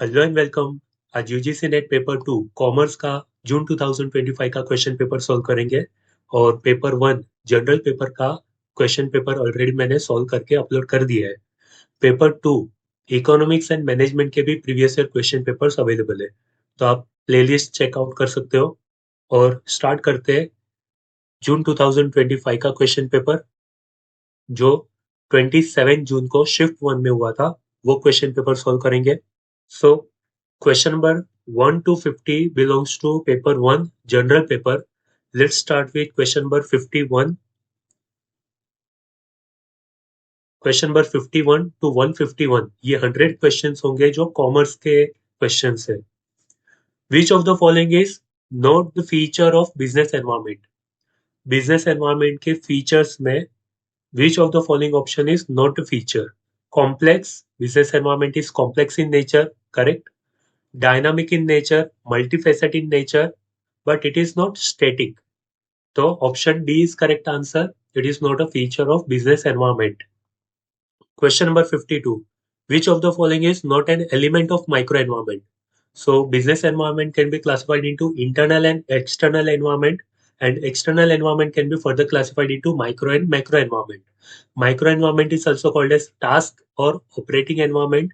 Hello and welcome. आज UGC net paper 2 commerce का जून 2025 का क्वेश्चन पेपर सॉल्व करेंगे और पेपर 1 जनरल पेपर का क्वेश्चन पेपर ऑलरेडी मैंने सॉल्व करके अपलोड कर दिया है। पेपर 2 इकोनॉमिक्स एंड मैनेजमेंट के भी previous year question papers available है, तो आप प्लेलिस्ट चेकआउट कर सकते हो। और स्टार्ट करते हैं जून 2025 का क्वेश्चन पेपर, जो 27 जून को शिफ्ट 1 में हुआ था, वो क्वेश्चन पेपर सॉल्व करेंगे। So, question number 1 to 50 belongs to paper 1, general paper. Let's start with question number 51. Question number 51 to 151. ये 100 questions होंगे जो कॉमर्स के questions है. Which of the following is not the feature of business environment? Business environment के features में which of the following option is not a feature? Complex, business environment is complex in nature, correct? Dynamic in nature, multifaceted in nature, but it is not static. So option D is correct answer. It is not a feature of business environment. Question number 52. Which of the following is not an element of microenvironment? So business environment can be classified into internal and external environment, and external environment can be further classified into micro and macro environment. Micro environment is also called as task or operating environment,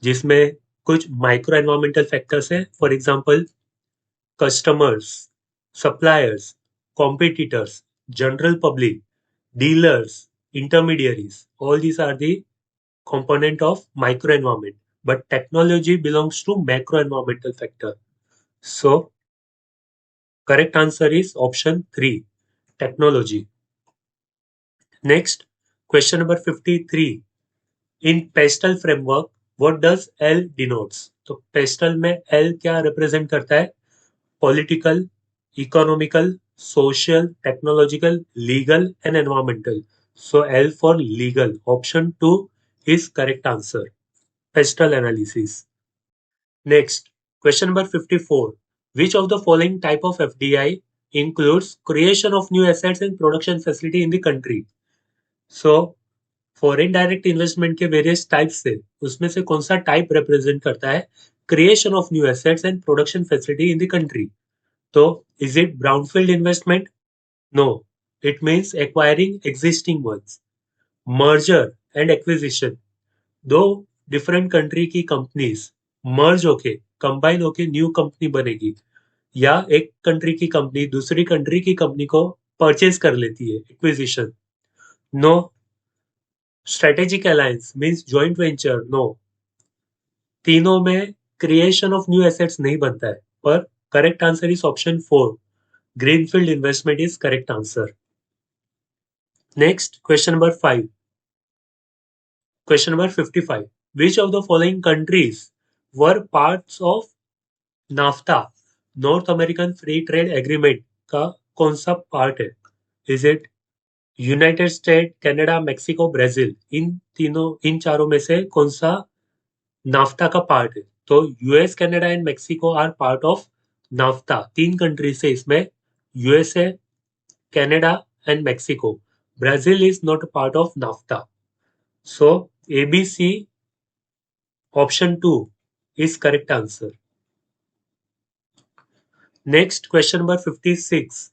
जिसमें कुछ micro environmental factors है, for example customers, suppliers, competitors, general public, dealers, intermediaries. All these are the component of microenvironment. But technology belongs to macroenvironmental factor. So correct answer is option 3, technology. Next, question number 53. In PESTEL framework, what does L denotes? तो PESTEL में L क्या represent करता है? Political, economical, social, technological, legal and environmental. So L for legal. Option 2 is correct answer. Pestal analysis. Next, question number 54. Which of the following type of FDI includes creation of new assets and production facility in the country? So foreign direct investment के various types से उसमें से कौन सा type represent करता है creation of new assets and production facility in the country? तो is it brownfield investment? No, it means acquiring existing ones. Merger and acquisition. दो डिफरेंट कंट्री की कंपनीज मर्ज होके कंबाइन होके न्यू कंपनी बनेगी, या एक कंट्री की कंपनी दूसरी कंट्री की कंपनी को परचेज कर लेती है, acquisition. No. Strategic alliance means joint venture. No. तीनों में क्रिएशन ऑफ न्यू एसेट्स नहीं बनता है, पर correct answer is option 4, greenfield investment is correct answer. Next, question number 5. Question number 55. Which of the following countries were parts of NAFTA, North American Free Trade Agreement का कौन सा part है? Is it United State, Canada, Mexico, Brazil? इन चारों में से कौन सा नाफ्टा का पार्ट है? तो US, Canada and Mexico are part of NAFTA. तीन कंट्री से इसमें USA, Canada and Mexico. Brazil is not a part of NAFTA. So ABC option 2 is correct answer. Next, question number 56.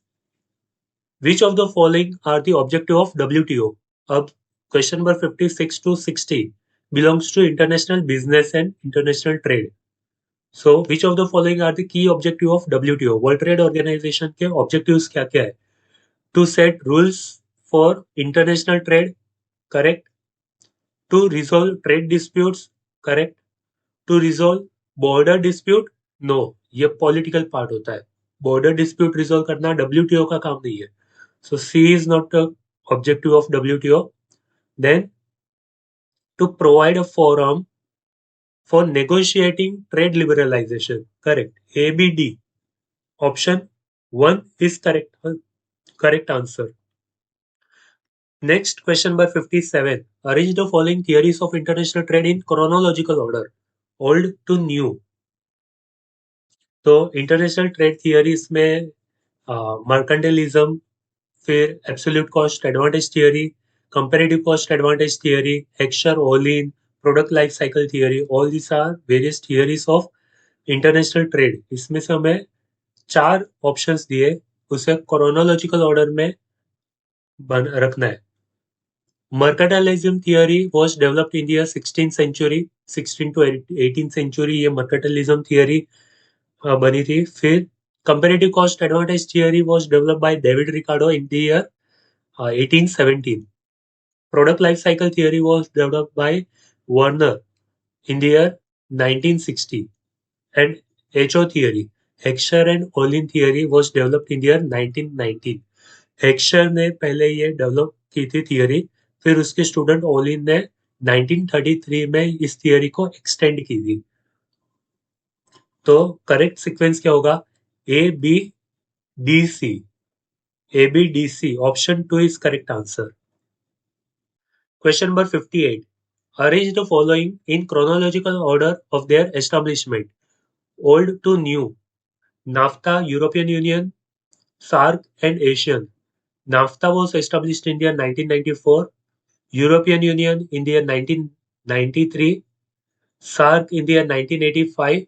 Which of the following are the objective of WTO? अब question number 56 to 60 belongs to international business and international trade. So which of the following are the key objective of WTO? World Trade Organization के objectives क्या क्या है? To set rules for international trade, correct. To resolve trade disputes, correct. To resolve border dispute, no, ये political part होता है. Border dispute resolve करना WTO का काम नहीं है. So C is not the objective of WTO. Then to provide a forum for negotiating trade liberalization, correct. ABD. Option 1 is correct answer. Next, question number 57. Arrange the following theories of international trade in chronological order, old to new. तो international trade theories में mercantilism, फिर absolute cost advantage theory, comparative cost advantage theory, Heckscher Ohlin, product life cycle theory, all this are various theories of international trade. इसमें से हमें 4 options दिए, उसे chronological order में रखना है। Mercantilism theory was developed in the 16th century, 16 to 18th century ये mercantilism theory बनी थी। फिर comparative cost advantage theory was developed by David Ricardo in the year 1817। Product life cycle theory was developed by Werner in the year 1960, and HO theory, Heckscher and Olin theory was developed in the year 1919। हेक्सचर ने पहले ये develop की थी theory, फिर उसके student Olin ने 1933 में इस थियरी को एक्सटेंड की थी। तो करेक्ट सीक्वेंस क्या होगा? A B D C, A B D C, option 2 is correct answer. Question number 58, arrange the following in chronological order of their establishment, old to new: NAFTA, European Union, SAARC and ASEAN। NAFTA was established in the year 1994, European Union in the year 1993, SAARC in the year 1985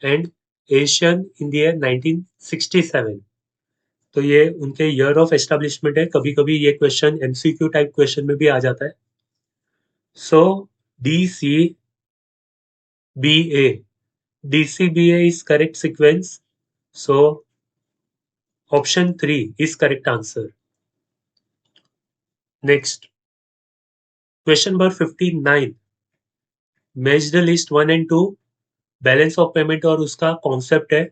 and ASEAN in the year 1967। तो ये उनके year of establishment है। कभी कभी ये question MCQ type question में भी आ जाता है। सो DCBA, DCBA is correct sequence, so option 3 is correct answer। Next, question number 59, match the list 1 and 2, balance of payment और उसका कॉन्सेप्ट है।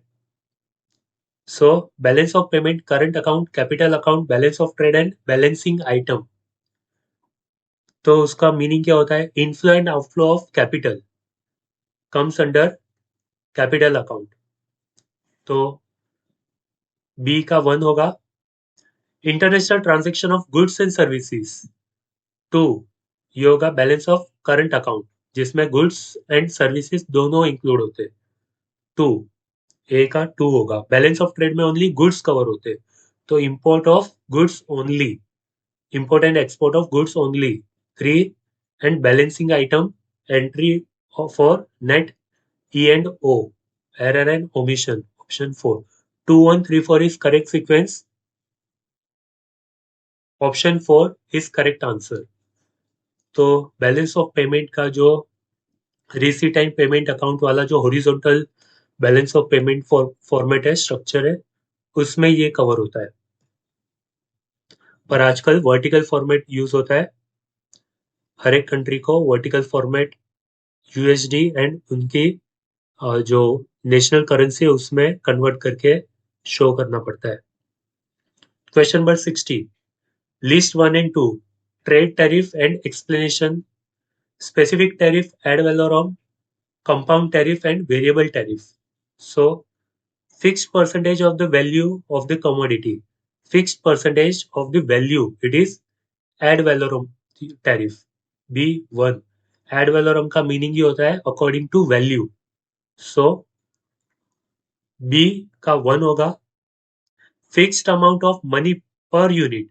So balance of payment, current account, capital account, balance of trade and balancing item. तो उसका meaning क्या होता है? Inflow and outflow of capital comes under capital account. तो B का 1 होगा। International transaction of goods and services 2, ये होगा बैलेंस ऑफ करंट अकाउंट, जिसमें गुड्स एंड सर्विसेज दोनों इंक्लूड होते हैं। 2, ए का 2 होगा। बैलेंस ऑफ ट्रेड में ओनली गुड्स कवर होते हैं, तो import of goods only, import and export of goods only 3, and balancing item entry for net E and O, error and omission, option 4। 2, 1, 3, 4 is correct sequence, option 4 is correct answer. तो balance of payment का जो receipt and payment account वाला जो horizontal balance of payment format है, structure है, उसमें ये cover होता है। पर आजकल वर्टिकल फॉर्मेट यूज होता है। हर एक कंट्री को वर्टिकल फॉर्मेट यूएसडी एंड उनकी जो नेशनल करेंसी है उसमें कन्वर्ट करके शो करना पड़ता है। Question number 60, list 1 and 2, trade tariff and explanation, specific tariff, ad valorem, compound tariff and variable tariff। So fixed percentage of the value of the commodity, fixed percentage of the value, it is ad valorem tariff। B1, ad valorem का meaning ही होता है according to value। So B का 1 होगा। Fixed amount of money per unit,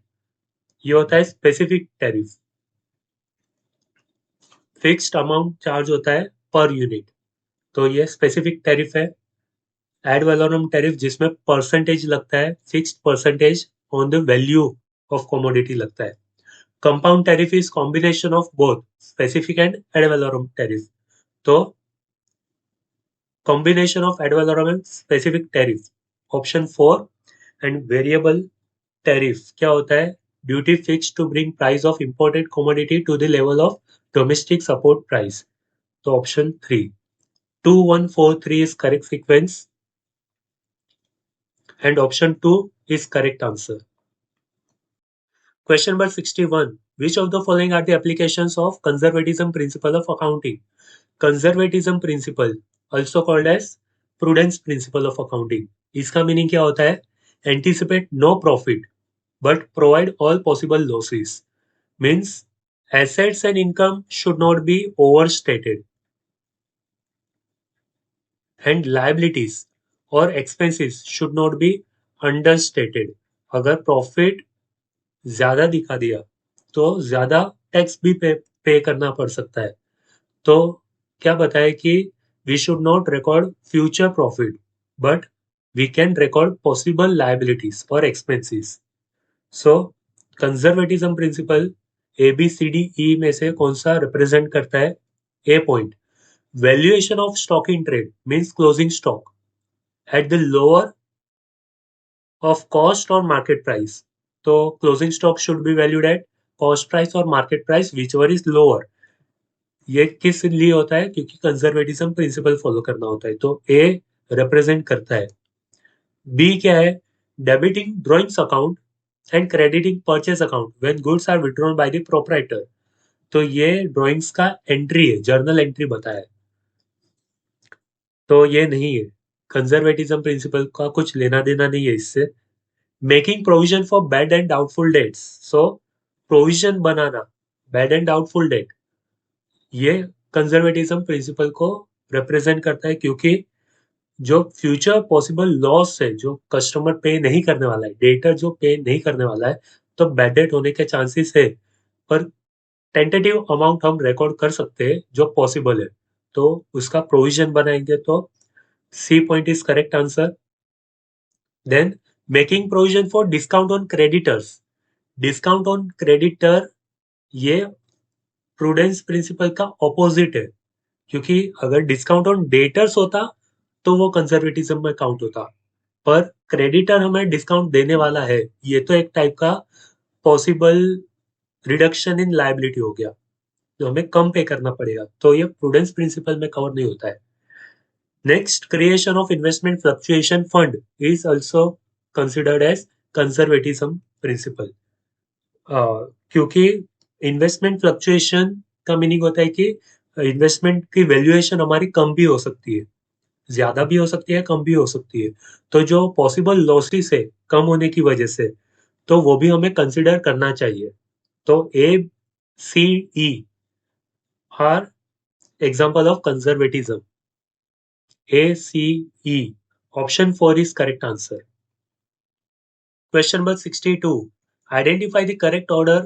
ये होता है specific tariff. Fixed amount charge होता है पर यूनिट, तो ये स्पेसिफिक टैरिफ है। एड वैलोरम टैरिफ जिसमें परसेंटेज लगता है, fixed percentage on the value of commodity लगता है। Compound tariff is combination of both specific and ad valorem tariff. तो combination of ad valorem and specific tariff, option 4। And variable tariff क्या होता है? Duty fix to bring price of imported commodity to the level of domestic support price, तो option 3। 2, 1, 4, 3 is correct sequence and option 2 is correct answer। Question number 61, which of the following are the applications of conservatism principle of accounting? Conservatism principle, also called as prudence principle of accounting, इसका meaning क्या होता है? Anticipate no profit but provide all possible losses, means assets and income should not be overstated and liabilities और expenses should not be understated। अगर profit ज्यादा दिखा दिया तो ज्यादा टैक्स भी पे करना पड़ सकता है। तो क्या बताया कि we should not record future profit but we can record possible liabilities और expenses. So conservatism principle A B C D E में से कौन सा रिप्रेजेंट करता है? A point, valuation of stock in trade means closing stock at the lower of cost और market price. तो closing stock should be valued at cost price और market price whichever is lower. ये किस लिए होता है? क्योंकि conservatism principle follow करना होता है. तो ए रिप्रेजेंट करता है. बी क्या है? Debiting drawings account and crediting purchase account when goods are withdrawn by the proprietor. तो ये ड्रॉइंग्स का एंट्री है, जर्नल एंट्री बताया है. तो ये नहीं है. कंजर्वेटिज्म प्रिंसिपल का कुछ लेना देना नहीं है इससे. Making provision for bad and doubtful debts. So provision banana bad and doubtful debt, ये कंजर्वेटिज्म प्रिंसिपल को रिप्रेजेंट करता है. क्योंकि जो फ्यूचर पॉसिबल लॉस है, जो कस्टमर पे नहीं करने वाला है, डेटर जो पे नहीं करने वाला है, तो बैड डेट होने के चांसेस है. पर टेंटेटिव अमाउंट हम रिकॉर्ड कर सकते हैं जो पॉसिबल है, तो उसका प्रोविजन बनाएंगे. तो C point is correct answer. Then making provision for discount on creditors. Discount on creditor ये प्रूडेंस प्रिंसिपल का ऑपोजिट है. क्योंकि अगर डिस्काउंट ऑन डेटर्स होता तो वो कंजर्वेटिज्म में काउंट होता. पर क्रेडिटर हमें डिस्काउंट देने वाला है, ये तो एक टाइप का पॉसिबल रिडक्शन इन लायबिलिटी हो गया, जो हमें कम पे करना पड़ेगा. तो ये प्रूडेंस प्रिंसिपल में कवर नहीं होता है. Next, creation of investment fluctuation fund is also considered as conservatism principle. क्योंकि इन्वेस्टमेंट फ्लक्चुएशन का मीनिंग होता है कि इन्वेस्टमेंट की वैल्यूएशन हमारी कम भी हो सकती है, ज्यादा भी हो सकती है, कम भी हो सकती है. तो जो पॉसिबल लॉसेस है कम होने की वजह से, तो वो भी हमें कंसिडर करना चाहिए. तो A C E are example of conservatism. A C E, option 4 is correct answer. Question number 62. Identify the correct order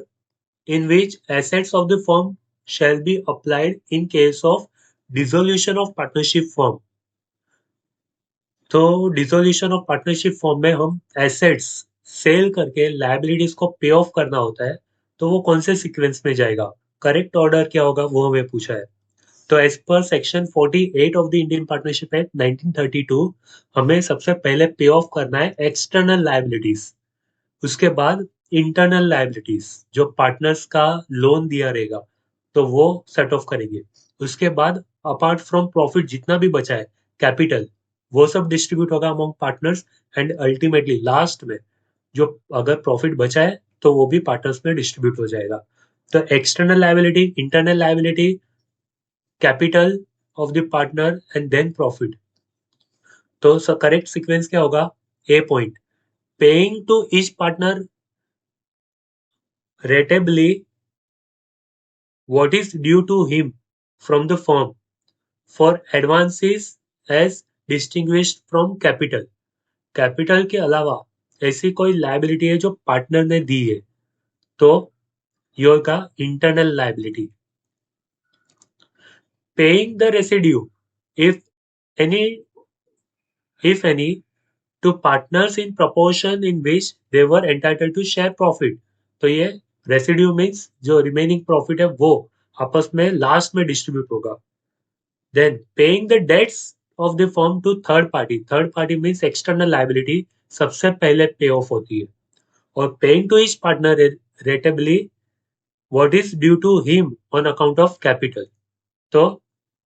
in which assets of the firm shall be applied in case of dissolution of partnership firm. तो dissolution of partnership form में हम assets cell करके liabilities को पे of करना होता है. तो वो कौन से सीक्वेंस में जाएगा? करेक्ट ऑर्डर क्या होगा वो हमें पूछा है. तो as per section 48 of the Indian partnership act 1932 हमें सबसे पहले पे ऑफ करना है एक्सटर्नल लायबिलिटीज. उसके बाद इंटरनल लायबिलिटीज, जो पार्टनर्स का लोन दिया रहेगा तो वो सेट ऑफ करेंगे. उसके बाद अपार्ट फ्रॉम प्रॉफिट जितना भी बचा है, कैपिटल, वो सब डिस्ट्रीब्यूट होगा among partners. And ultimately last में जो अगर प्रॉफिट बचा है तो वो भी पार्टनर्स में डिस्ट्रीब्यूट हो जाएगा. तो external liability, internal liability, capital of the partner and then profit. तो करेक्ट सीक्वेंस क्या होगा? A point, paying to each partner ratably what is due to him from the firm for advances as distinguished from capital. Capital के अलावा ऐसी कोई liability है जो partner ने दी है, तो ये होगा internal liability. Paying the residue if any to partners in proportion in which they were entitled to share profit. तो ये रेसिड्यू मीन्स जो रिमेनिंग प्रॉफिट है वो आपस में लास्ट में डिस्ट्रीब्यूट होगा. Then paying the debts of the firm to third party. Third party means external liability सबसे पहले पे ऑफ होती है. और paying to each partner ratably what is due to him on account of capital. तो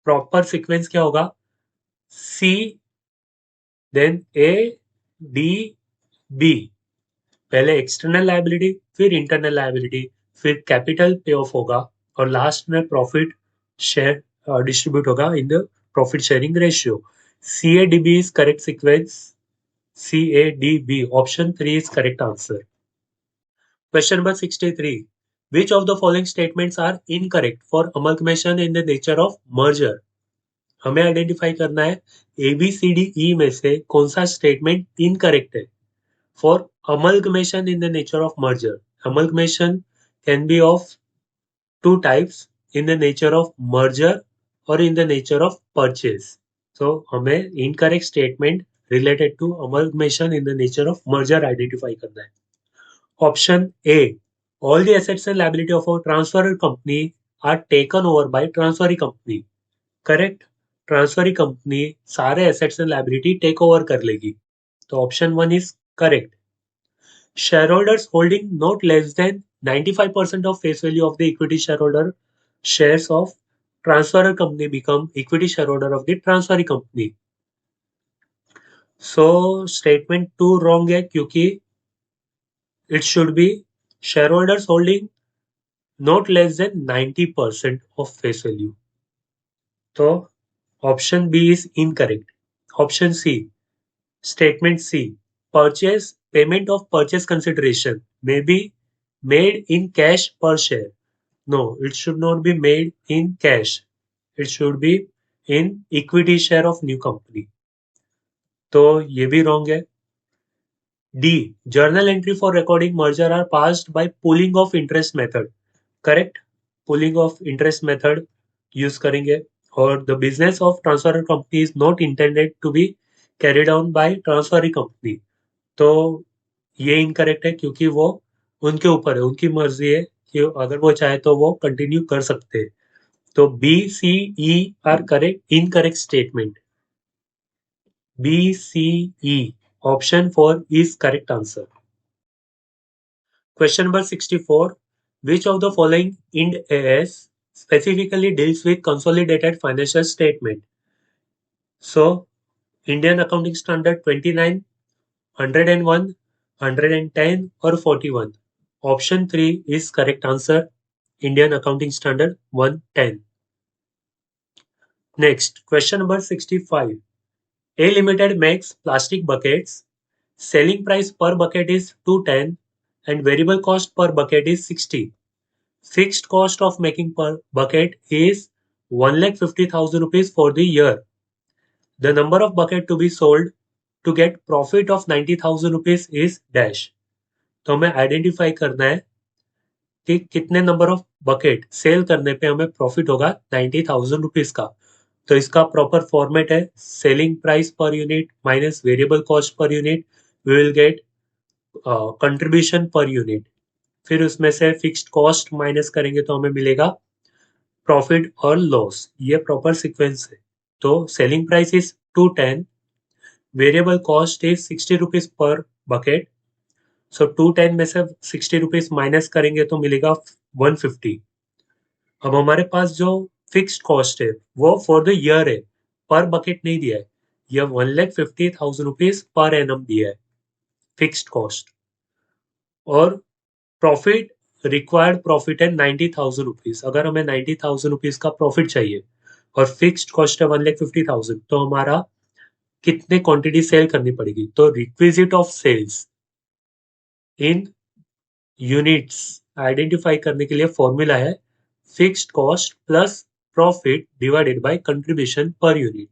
proper sequence क्या होगा? C, then A, D, B. पहले external liability, फिर इंटरनल लायबिलिटी, फिर कैपिटल पे ऑफ होगा और लास्ट में प्रॉफिट शेयर डिस्ट्रीब्यूट होगा in the profit sharing ratio. C A D B is correct sequence. C A D B, option 3 is correct answer. Question number 63. Which of the following statements are incorrect for amalgamation in the nature of merger? हमें identify करना है ए B C D E में से कौन सा statement incorrect है. For amalgamation in the nature of merger, amalgamation can be of two types in the nature of merger or in the nature of purchase. So हमें incorrect statement related to amalgamation in the nature of merger identify करना है. Option A. All the assets and liability of a transferor company are taken over by transferee company. Correct? Transferee company सारे assets and liability take over कर लेगी. तो option 1 is correct. Shareholders holding not less than 95% of face value of the equity shareholder shares of transferor company become equity shareholder of the transferee company. So statement 2 wrong है क्योंकि it should be shareholders holding not less than 90% of face value. So option B is incorrect. Option C, statement C, purchase payment of purchase consideration may be made in cash per share. No, it should not be made in cash. It should be in equity share of new company. तो ये भी wrong है. D, journal entry for recording merger are passed by pooling of interest method. Correct? Pooling of interest method use करेंगे. और the business of transferor company is not intended to be carried on by transferee company. तो ये incorrect है क्योंकि वो उनके ऊपर है, उनकी मर्जी है कि अगर वो चाहे तो वो कंटिन्यू कर सकते हैं. तो B C E are correct incorrect statement. B C E option 4 is correct answer. Question number 64. Which of the following Ind AS specifically deals with consolidated financial statement? So, Indian Accounting Standard 29, 101, 110 or 41. Option 3 is correct answer. Indian Accounting Standard 110. Next, question number 65. A Limited makes plastic buckets. Selling price per bucket is 210 and variable cost per bucket is 60. Fixed cost of making per bucket is 1,50,000 rupees for the year. The number of bucket to be sold to get profit of 90,000 rupees is dash. तो हमें identify करना है कि कितने number of bucket cell करने पे हमें profit होगा 90,000 रुपीज का. तो इसका प्रॉपर फॉर्मेट है selling price per unit minus variable cost per unit. We will get contribution per unit. फिर उसमें से फिक्स्ड कॉस्ट माइनस करेंगे तो हमें मिलेगा प्रॉफिट और लॉस. ये प्रॉपर सीक्वेंस है. तो selling price is 210, variable cost is 60 rupees per bucket. So 210 में से 60 रुपीज माइनस करेंगे तो मिलेगा 150. अब हमारे पास जो फिक्स्ड कॉस्ट है वो फॉर द ईयर है, पर बकेट नहीं दिया है. यह 1,50,000 रुपीज पर एनम दिया है फिक्स्ड कॉस्ट. और प्रॉफिट रिक्वायर्ड प्रॉफिट है 90,000 रुपीज. अगर हमें 90,000 रुपीज का प्रॉफिट चाहिए और फिक्स्ड कॉस्ट है 1,50,000, तो हमारा कितने क्वांटिटी सेल करनी पड़ेगी. तो requisite of sales in units identify करने के लिए फॉर्मूला है fixed cost plus profit divided by contribution per unit.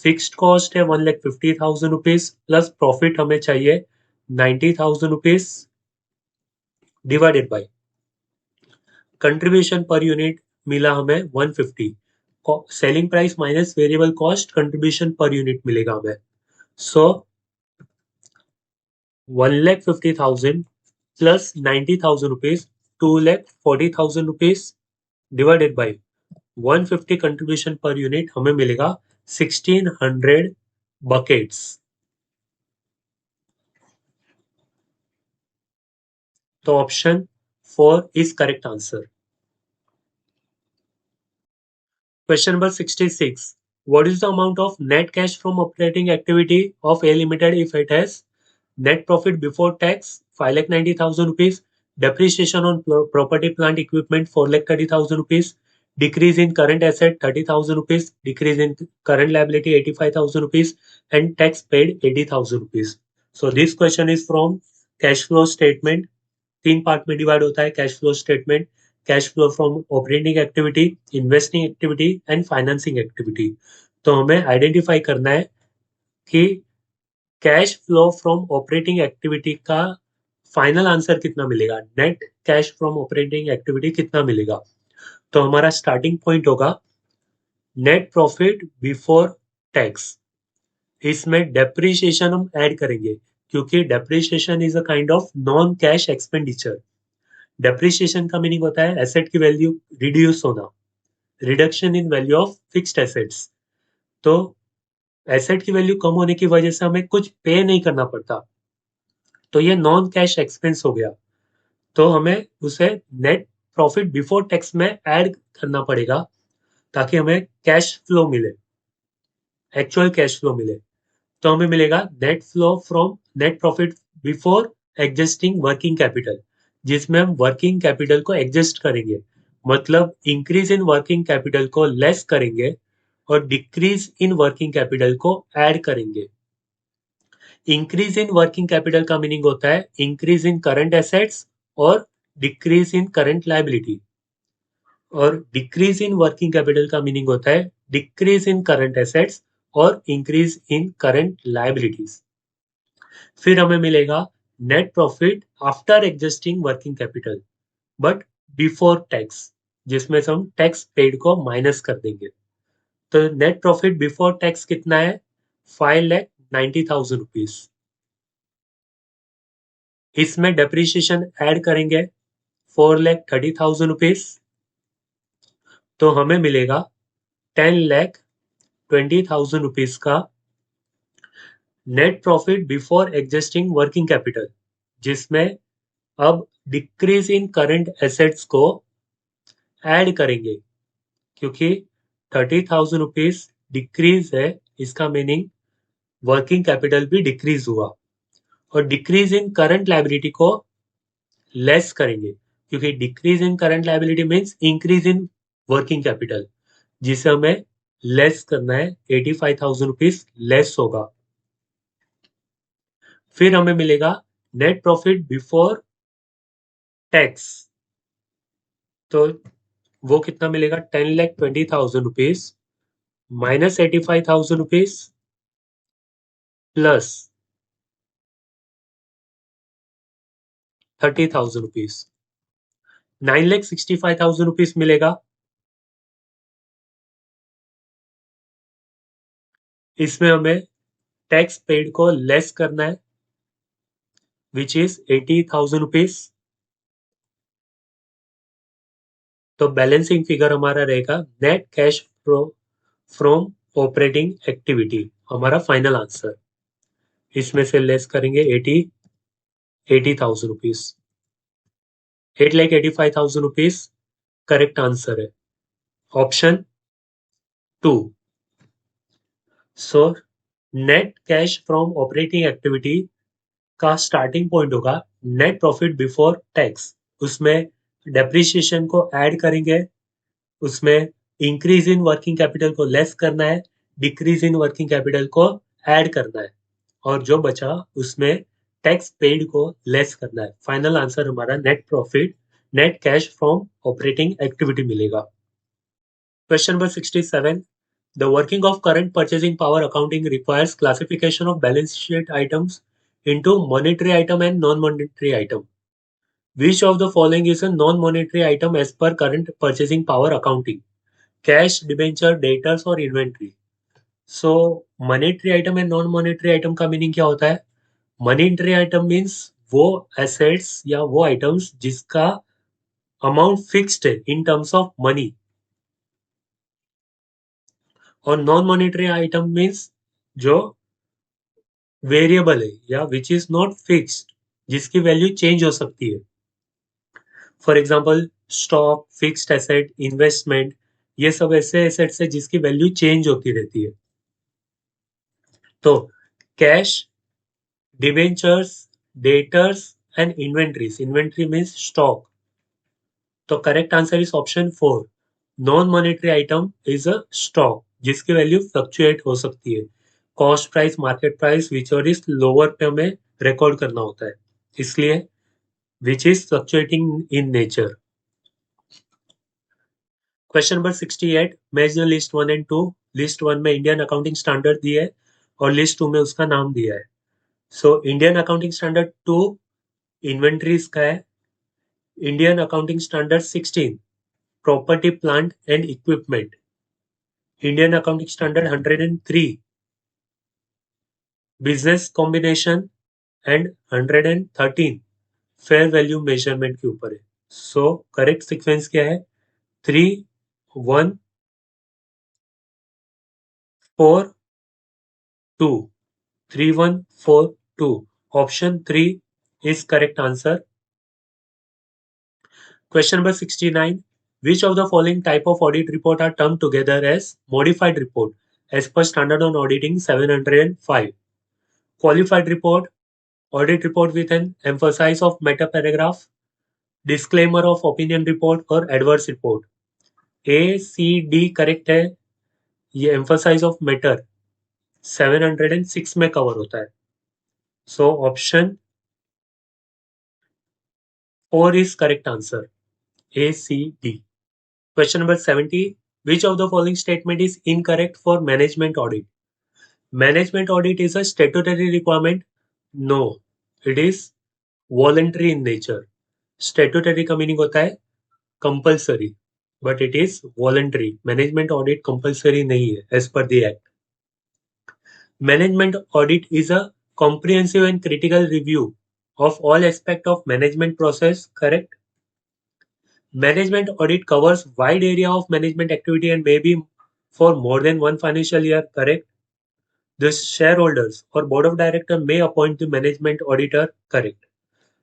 Fixed cost है 1,50,000 रुपीज प्लस प्रॉफिट हमें चाहिए 90,000 rupees divided by contribution per unit मिला हमें 150. Selling price minus variable cost contribution per unit मिलेगा हमें. सो 1,50,000 plus 90,000 rupees, 2,40,000 rupees divided by 150 contribution per unit हमें मिलेगा 1,600 buckets. तो option 4 is correct answer. Question number 66. What is the amount of net cash from operating activity of A Limited if it has net profit before tax 5,90,000 rupees, depreciation on property plant equipment 4,30,000 rupees, decrease in current asset 30,000 rupees, decrease in current liability 85,000 rupees, and tax paid 80,000 rupees. So this question is from cash flow statement. 3 part में divide होता है cash flow statement. Cash flow from operating activity, investing activity and financing activity. तो हमें identify करना है कि cash flow from operating activity का final answer कितना मिलेगा, net cash from operating activity कितना मिलेगा. तो हमारा स्टार्टिंग पॉइंट होगा नेट प्रॉफिट बिफोर टैक्स, इसमें डेप्रिसिएशन हम ऐड करेंगे क्योंकि depreciation is a kind of non cash expenditure. Depreciation का मीनिंग होता है एसेट की वैल्यू रिड्यूस होना, reduction in value of fixed assets. तो एसेट की वैल्यू कम होने की वजह से हमें कुछ पे नहीं करना पड़ता, तो ये नॉन कैश एक्सपेंस हो गया, तो हमें उसे नेट प्रॉफिट बिफोर टैक्स में ऐड करना पड़ेगा ताकि हमें कैश फ्लो मिले, एक्चुअल कैश फ्लो मिले। तो हमें मिलेगा net flow from net profit before adjusting working capital, जिसमें हम वर्किंग कैपिटल को एडजस्ट करेंगे, मतलब इंक्रीज इन वर्किंग कैपिटल को लेस करेंगे और डिक्रीज इन वर्किंग कैपिटल को ऐड करेंगे। इंक्रीज इन वर्किंग कैपिटल का मीनिंग होता है इंक्रीज इन करंट एसेट्स और डिक्रीज इन करंट लायबिलिटी, और डिक्रीज इन वर्किंग कैपिटल का मीनिंग होता है डिक्रीज इन करंट एसेट्स और इंक्रीज इन करंट लायबिलिटीज। फिर हमें मिलेगा net profit after adjusting working capital but before tax, जिसमें से हम टैक्स पेड को माइनस कर देंगे। तो नेट प्रॉफिट बिफोर टैक्स कितना है? 5,90,000 रुपीज। इसमें डेप्रिसिएशन ऐड करेंगे 4,30,000 रुपीज, तो हमें मिलेगा 10,20,000 रुपीज का net profit before adjusting working capital, जिसमें अब डिक्रीज इन करंट एसेट्स को ऐड करेंगे क्योंकि 30,000 रुपीज डिक्रीज है, इसका मीनिंग वर्किंग कैपिटल भी डिक्रीज हुआ, और डिक्रीज इन करंट लायबिलिटी को लेस करेंगे क्योंकि decrease in current liability means increase in working capital, जिसे हमें लेस करना है, 85,000 रुपीज लेस होगा। फिर हमें मिलेगा नेट प्रॉफिट बिफोर टैक्स, तो वो कितना मिलेगा? 10,20,000 rupees minus 85,000 rupees plus 30,000 rupees, 9,65,000 rupees मिलेगा। इसमें हमें टैक्स पेड को लेस करना है विच इज 80,000 रुपीज। तो बैलेंसिंग फिगर हमारा रहेगा net cash flow from operating activity, हमारा फाइनल आंसर। इसमें से लेस करेंगे 80,000 रुपीज, 8,85,000 रुपीज करेक्ट आंसर है, option 2। So net cash from operating activity का स्टार्टिंग पॉइंट होगा नेट प्रॉफिट बिफोर टैक्स, उसमें डेप्रिसिएशन को ऐड करेंगे, उसमें इंक्रीज इन वर्किंग कैपिटल को लेस करना है, डिक्रीज इन वर्किंग कैपिटल को ऐड करना है, और जो बचा उसमें टैक्स पेड को लेस करना है। फाइनल आंसर हमारा net profit net cash from operating activity मिलेगा। Question number 67, the working of current purchasing power accounting requires classification of balance sheet items into monetary item and non-monetary item. Which of the following is a non-monetary item as per current purchasing power accounting? Cash, debenture, debtors और inventory. So monetary item and non-monetary item का meaning क्या होता है? Monetary item means वो assets या वो items जिसका amount fixed है इन टर्म्स ऑफ मनी, और नॉन मॉनेटरी आइटम मीन्स जो वेरिएबल है या विच इज नॉट फिक्स्ड, जिसकी वैल्यू चेंज हो सकती है। For example stock, fixed asset, investment, ये सब ऐसे एसेट्स है जिसकी वैल्यू चेंज होती रहती है। तो cash, debentures, debtors and inventories, inventory means stock, तो correct answer is option 4। Non monetary item is a stock जिसकी वैल्यू फ्लक्चुएट हो सकती है, cost price, market price, which और इज लोअर पे हमें रिकॉर्ड करना होता है, इसलिए which is fluctuating in nature. Question number 68, match the list 1 and 2। List 1 में इंडियन अकाउंटिंग स्टैंडर्ड दिया है और लिस्ट 2 में उसका नाम दिया है। So Indian accounting standard 2 inventories का है, Indian accounting standard 16 property, plant and equipment, Indian Accounting Standard 103, Business Combination and 113 fair value measurement के ऊपर है. सो करेक्ट सीक्वेंस क्या है? 3 1 4 2. 3 1 4 2. Option 3 is correct answer. Question number 69. Which of the following type of audit report are termed together as modified report as per Standard on Auditing 705? Qualified report, audit report with an emphasis of meta paragraph, disclaimer of opinion report और adverse report. A, C, D correct है. ये emphasise of matter 706 में cover होता है. So option 4 is correct answer. A, C, D. Question number 70. Which of the following statement is incorrect for management audit? Management audit is a statutory requirement. No, it is voluntary in nature. Statutory का meaning होता है compulsory, but it is voluntary. Management audit compulsory नहीं है as per the act. Management audit is a comprehensive and critical review of all aspects of management process, correct? Management audit covers wide area of management activity and may be for more than one financial year, correct? The shareholders or board of director may appoint the management auditor, correct?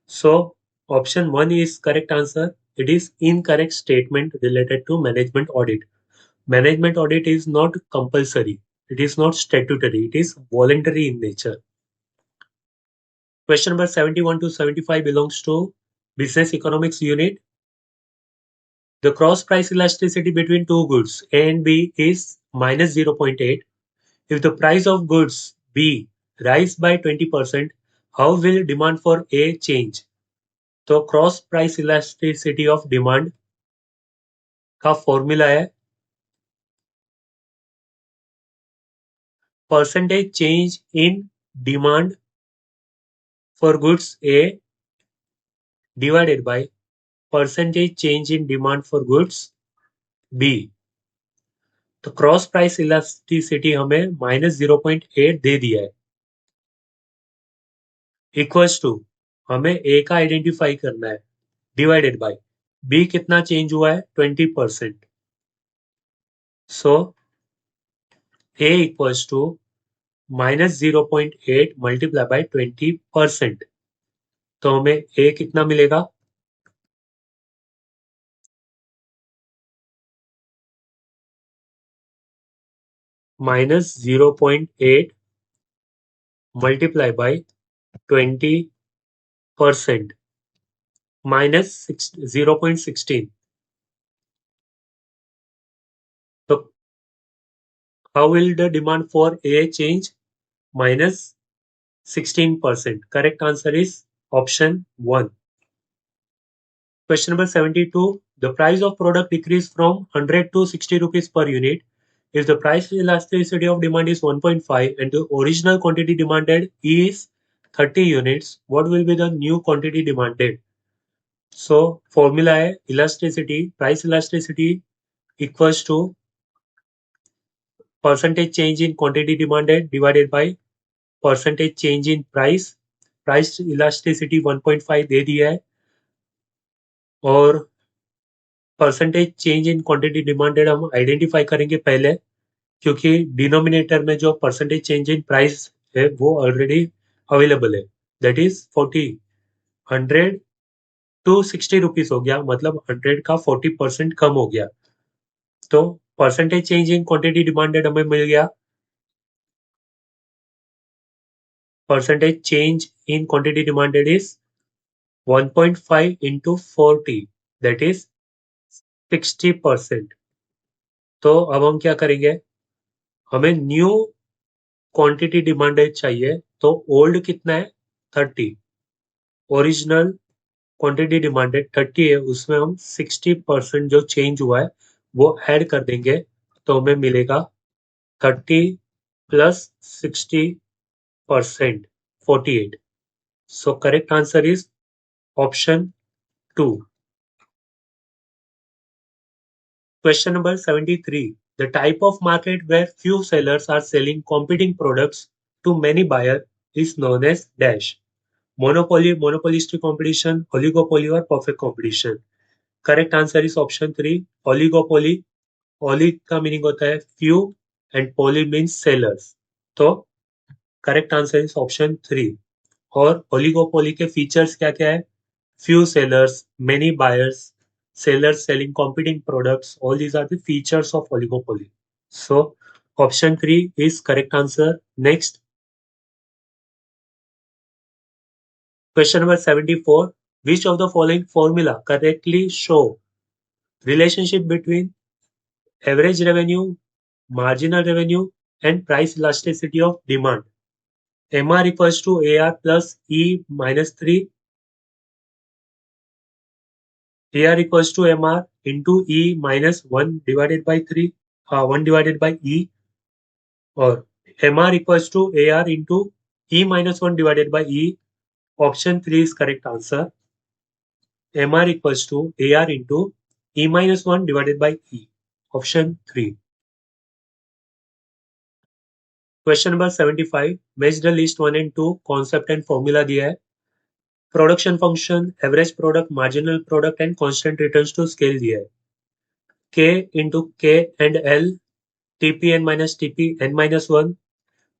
So option 1 is correct answer. It is incorrect statement related to management audit. Management audit is not compulsory. It is not statutory. It is voluntary in nature. Question number 71 to 75 belongs to Business Economics Unit. The cross price elasticity between two goods A and B is minus 0.8. If the price of goods B rise by 20%, how will demand for A change? तो cross price elasticity of demand का formula है percentage change in demand for goods A divided by percentage change in demand for goods B. तो cross price elasticity हमें minus 0.8 दे दिया है. Equals to हमें ए का आइडेंटिफाई करना है डिवाइडेड बाय बी कितना चेंज हुआ है 20%. सो A equals to minus 0.8 multiply by 20%. तो हमें ए कितना मिलेगा? Minus 0.8 multiply by 20% minus 0.16. तो how will the demand for A change? Minus 16%. Correct answer is option 1. Question number 72. The price of product decreased from 100 to 60 rupees per unit. If the price elasticity of demand is 1.5 and the original quantity demanded is 30 units, what will be the new quantity demanded? So formula है elasticity, price elasticity equals to percentage change in quantity demanded divided by percentage change in price. Price elasticity 1.5 दे दिया है और percentage change in quantity demanded हम identify करेंगे पहले, क्योंकि denominator में जो परसेंटेज चेंज इन प्राइस है वो ऑलरेडी अवेलेबल है. That is 40. 100 टू 60 रुपीज हो गया, मतलब 100 का 40% कम हो गया. तो percentage change in quantity demanded हमें मिल गया. Percentage change in quantity demanded is 1.5 into 40, that is 60%. तो अब हम क्या करेंगे, हमें न्यू क्वांटिटी डिमांडेड चाहिए. तो ओल्ड कितना है 30, ओरिजिनल क्वांटिटी डिमांडेड 30 है, उसमें हम 60% जो चेंज हुआ है वो ऐड कर देंगे. तो हमें मिलेगा 30 plus 60% 48. So correct answer is option 2. Question number 73. The type of market where few sellers are selling competing products to many buyers is known as dash. Monopoly, monopolistic competition, oligopoly or perfect competition. Correct answer is option 3, oligopoly. Oli का meaning होता है few and poly means sellers. तो correct answer is option 3. और oligopoly के features क्या क्या है? Few sellers, many buyers, sellers selling competing products. All these are the features of oligopoly. So option 3 is correct answer. Next, question number 74. Which of the following formula correctly show relationship between average revenue, marginal revenue, and price elasticity of demand? MR equals to AR plus E minus 3. AR equals to MR into E minus 1 divided by 3. 1 divided by E, or MR equals to AR into E minus 1 divided by E. Option 3 is correct answer. MR equals to AR into E minus 1 divided by E. Option 3. Question number 75. Match the list 1 and 2 concept and formula दिया है. Production function, average product, marginal product and constant returns to scale दिया है. K into K and L, TPN minus TPN minus 1,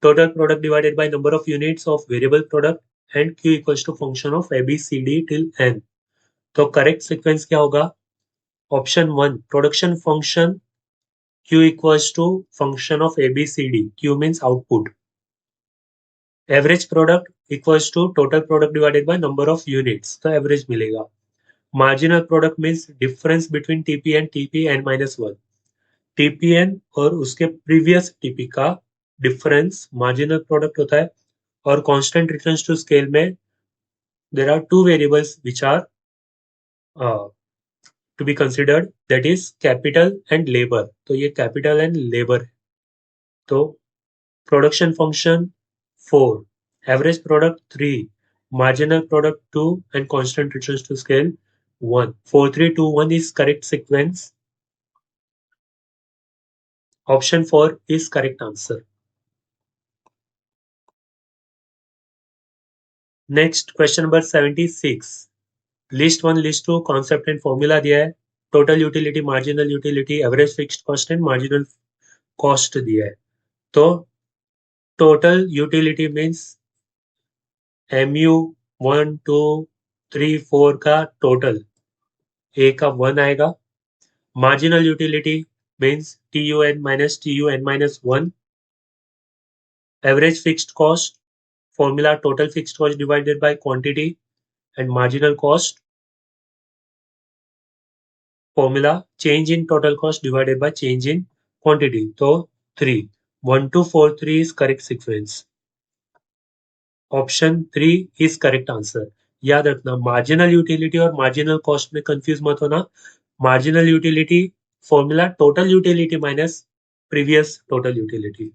total product divided by number of units of variable product, and Q equals to function of ABCD till N. तो correct sequence क्या होगा? Option 1, production function Q equals to function of ABCD. Q means output. Average product equals to total product divided by number of units. तो average मिलेगा. Marginal product means difference between TP and TP n minus 1. TPN और उसके previous TP का difference marginal product होता है. और constant returns to scale में there are two variables which are to be considered, that is capital and labor. तो ये capital and labor है. तो production function 4, average product 3, marginal product 2 and constant returns to scale 1. 4, 3, 2, 1 is correct sequence. Option 4 is correct answer. Next, question number 76. List 1, list 2 concept and formula दिया है. Total utility, marginal utility, average fixed cost and marginal cost दिया है. तो total utility means MU 1, 2, 3, 4 का total, A का 1 आएगा. Marginal utility means TUN minus TUN minus 1. Average fixed cost formula, total fixed cost divided by quantity, and marginal cost formula, change in total cost divided by change in quantity. तो 3, 1, 2, 4, 3 is correct sequence. Option 3 is correct answer. याद रखना, marginal utility और marginal cost में confuse मत होना. Marginal utility formula total utility minus previous total utility,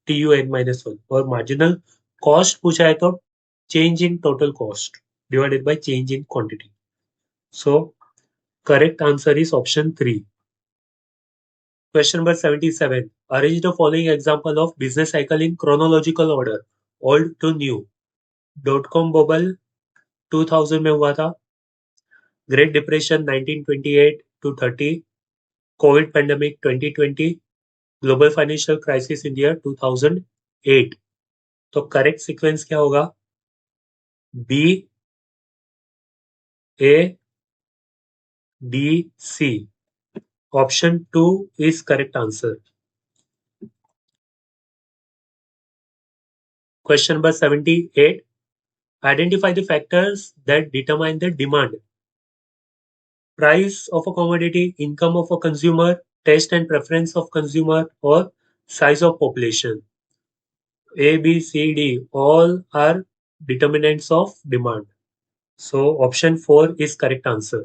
TUN minus 1. और marginal cost पूछा है तो change in total cost divided by change in quantity. So correct answer is option 3. Question number 77. Arrange the following example of business cycle in chronological order, old to new. .com bubble 2000 में हुआ था. Great depression 1928 to 30, Covid pandemic 2020, global financial crisis in year 2008. तो correct sequence क्या होगा? B, A, D, C. Option 2 is correct answer. Question number 78. Identify the factors that determine the demand. Price of a commodity, income of a consumer, taste and preference of consumer, or size of population. A, B, C, D, all are determinants of demand. So option 4 is correct answer.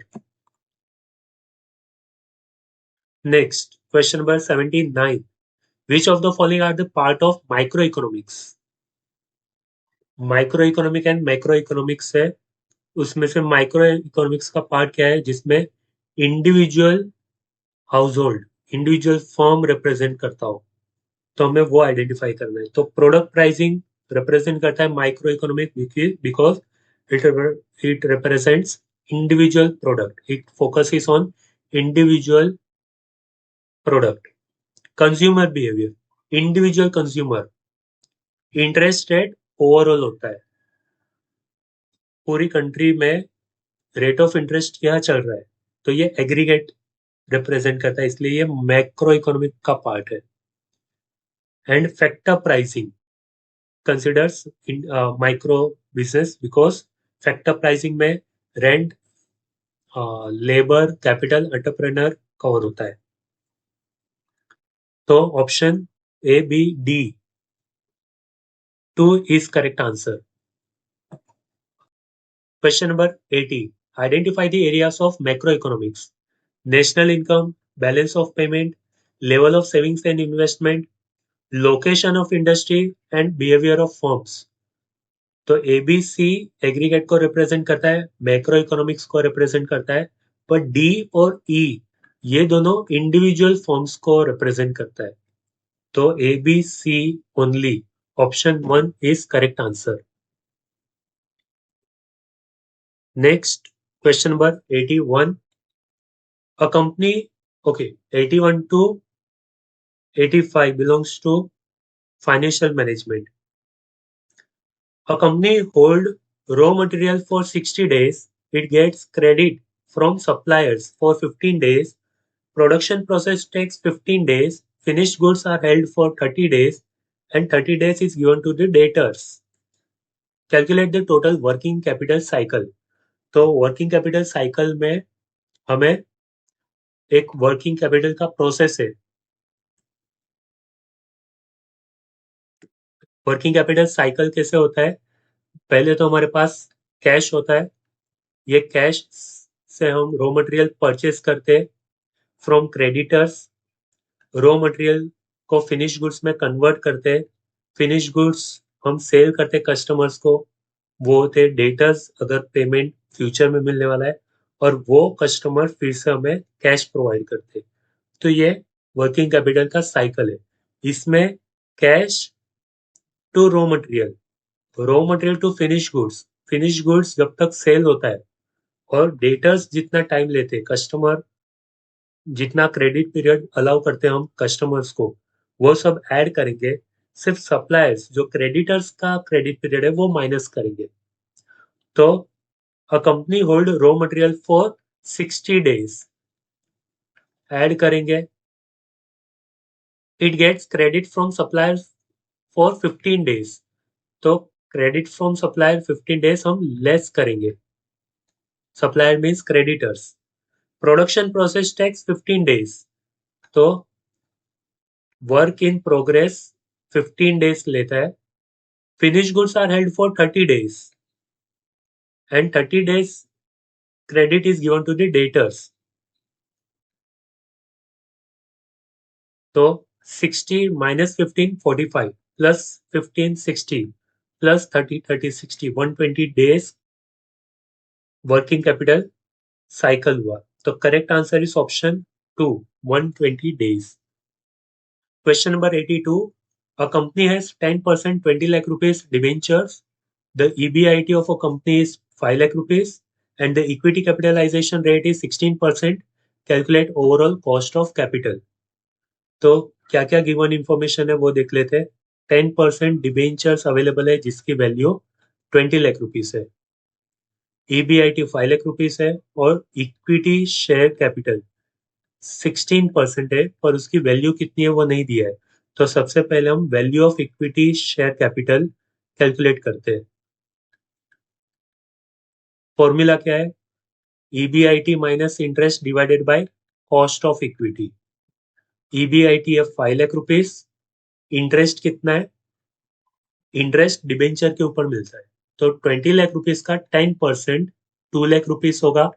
Next, question number 79. Which of the following are the part of microeconomics? Microeconomic and macroeconomics है. उसमें से micro economics का part क्या है? जिसमें individual house hold individual firm represent करता हो तो हमें वो आइडेंटिफाई करना है। तो प्रोडक्ट प्राइसिंग रिप्रेजेंट करता है micro economic because it represents individual product, it focuses on individual product. Consumer behaviour, individual consumer, interest rate overall होता है, पूरी कंट्री में रेट ऑफ इंटरेस्ट क्या चल रहा है, तो ये एग्रीगेट रिप्रेजेंट करता है, इसलिए ये मैक्रो इकोनॉमिक का पार्ट है। And factor pricing considers micro business because factor pricing में rent, labour, capital, entrepreneur cover होता है। तो option A B D 2 is correct answer. Question number 80. Identify the areas of macroeconomics. National income, balance of payment, level of savings and investment, location of industry and behavior of firms. तो A B C aggregate को represent करता है, macro economics को represent करता है, पर D और ई ये दोनों इंडिविजुअल फॉर्म्स को रिप्रेजेंट करता है। तो A B C only, option 1 is correct answer. Next question number 81. A company, okay, 81 to 85 belongs to financial management. A company hold raw material for 60 days. It gets credit from suppliers for 15 days. Production process takes 15 days. Finished goods are held for 30 days and 30 days is given to the debtors. Calculate the total working capital cycle. तो working capital cycle में हमें एक working capital का process है। Working capital cycle कैसे होता है? पहले तो हमारे पास कैश होता है, ये कैश से हम रॉ मटेरियल परचेस करते हैं फ्रॉम क्रेडिटर्स, रॉ मटेरियल को फिनिश गुड्स में कन्वर्ट करते हैं, फिनिश गुड्स हम सेल करते कस्टमर्स को, वो होते डेटर्स अगर पेमेंट फ्यूचर में मिलने वाला है, और वो कस्टमर फिर से हमें कैश प्रोवाइड करते हैं। तो ये वर्किंग कैपिटल का साइकिल है। इसमें cash to raw material to finish goods जब तक सेल होता है, और डेटर्स जितना टाइम लेते हैं, कस्टमर जितना क्रेडिट पीरियड अलाउ करते हैं हम कस्टमर्स को, वो सब ऐड करेंगे। सिर्फ सप्लायर्स जो क्रेडिटर्स का क्रेडिट पीरियड है वो माइनस करेंगे। तो a company hold raw material for 60 days, add करेंगे। It gets credit from suppliers for 15 days, तो क्रेडिट फ्रॉम सप्लायर 15 डेज हम लेस करेंगे। Supplier means creditors. Production process takes 15 days, तो वर्क इन प्रोग्रेस 15 डेज लेता है। Finish goods are held for 30 days and 30 days credit is given to the debtors. तो 60 minus 15 45 plus 15 60 plus 30 30 60 120 days working capital cycle हुआ। तो correct answer is option 2, 120 days. Question number 82. A company has 10% 20 lakh rupees debentures. The EBIT of a company is 5 lakh rupees and the equity capitalization rate is 16%. Calculate overall cost of capital. तो क्या क्या given information है वो देख लेते हैं। 10% debentures available है जिसकी वैल्यू 20 लाख रुपीस है, EBIT 5 लाख रुपीस है, और इक्विटी शेयर कैपिटल 16% है, पर उसकी वैल्यू कितनी है वो नहीं दिया है। तो सबसे पहले हम value of equity share capital calculate करते हैं। फॉर्मूला क्या है? EBIT minus interest divided by cost of equity. EBIT है 5 लाख रुपीस, इंटरेस्ट कितना है? इंटरेस्ट डिबेंचर के ऊपर मिलता है, तो 20 लाख रुपीस का 10% 2 लाख रुपीस होगा,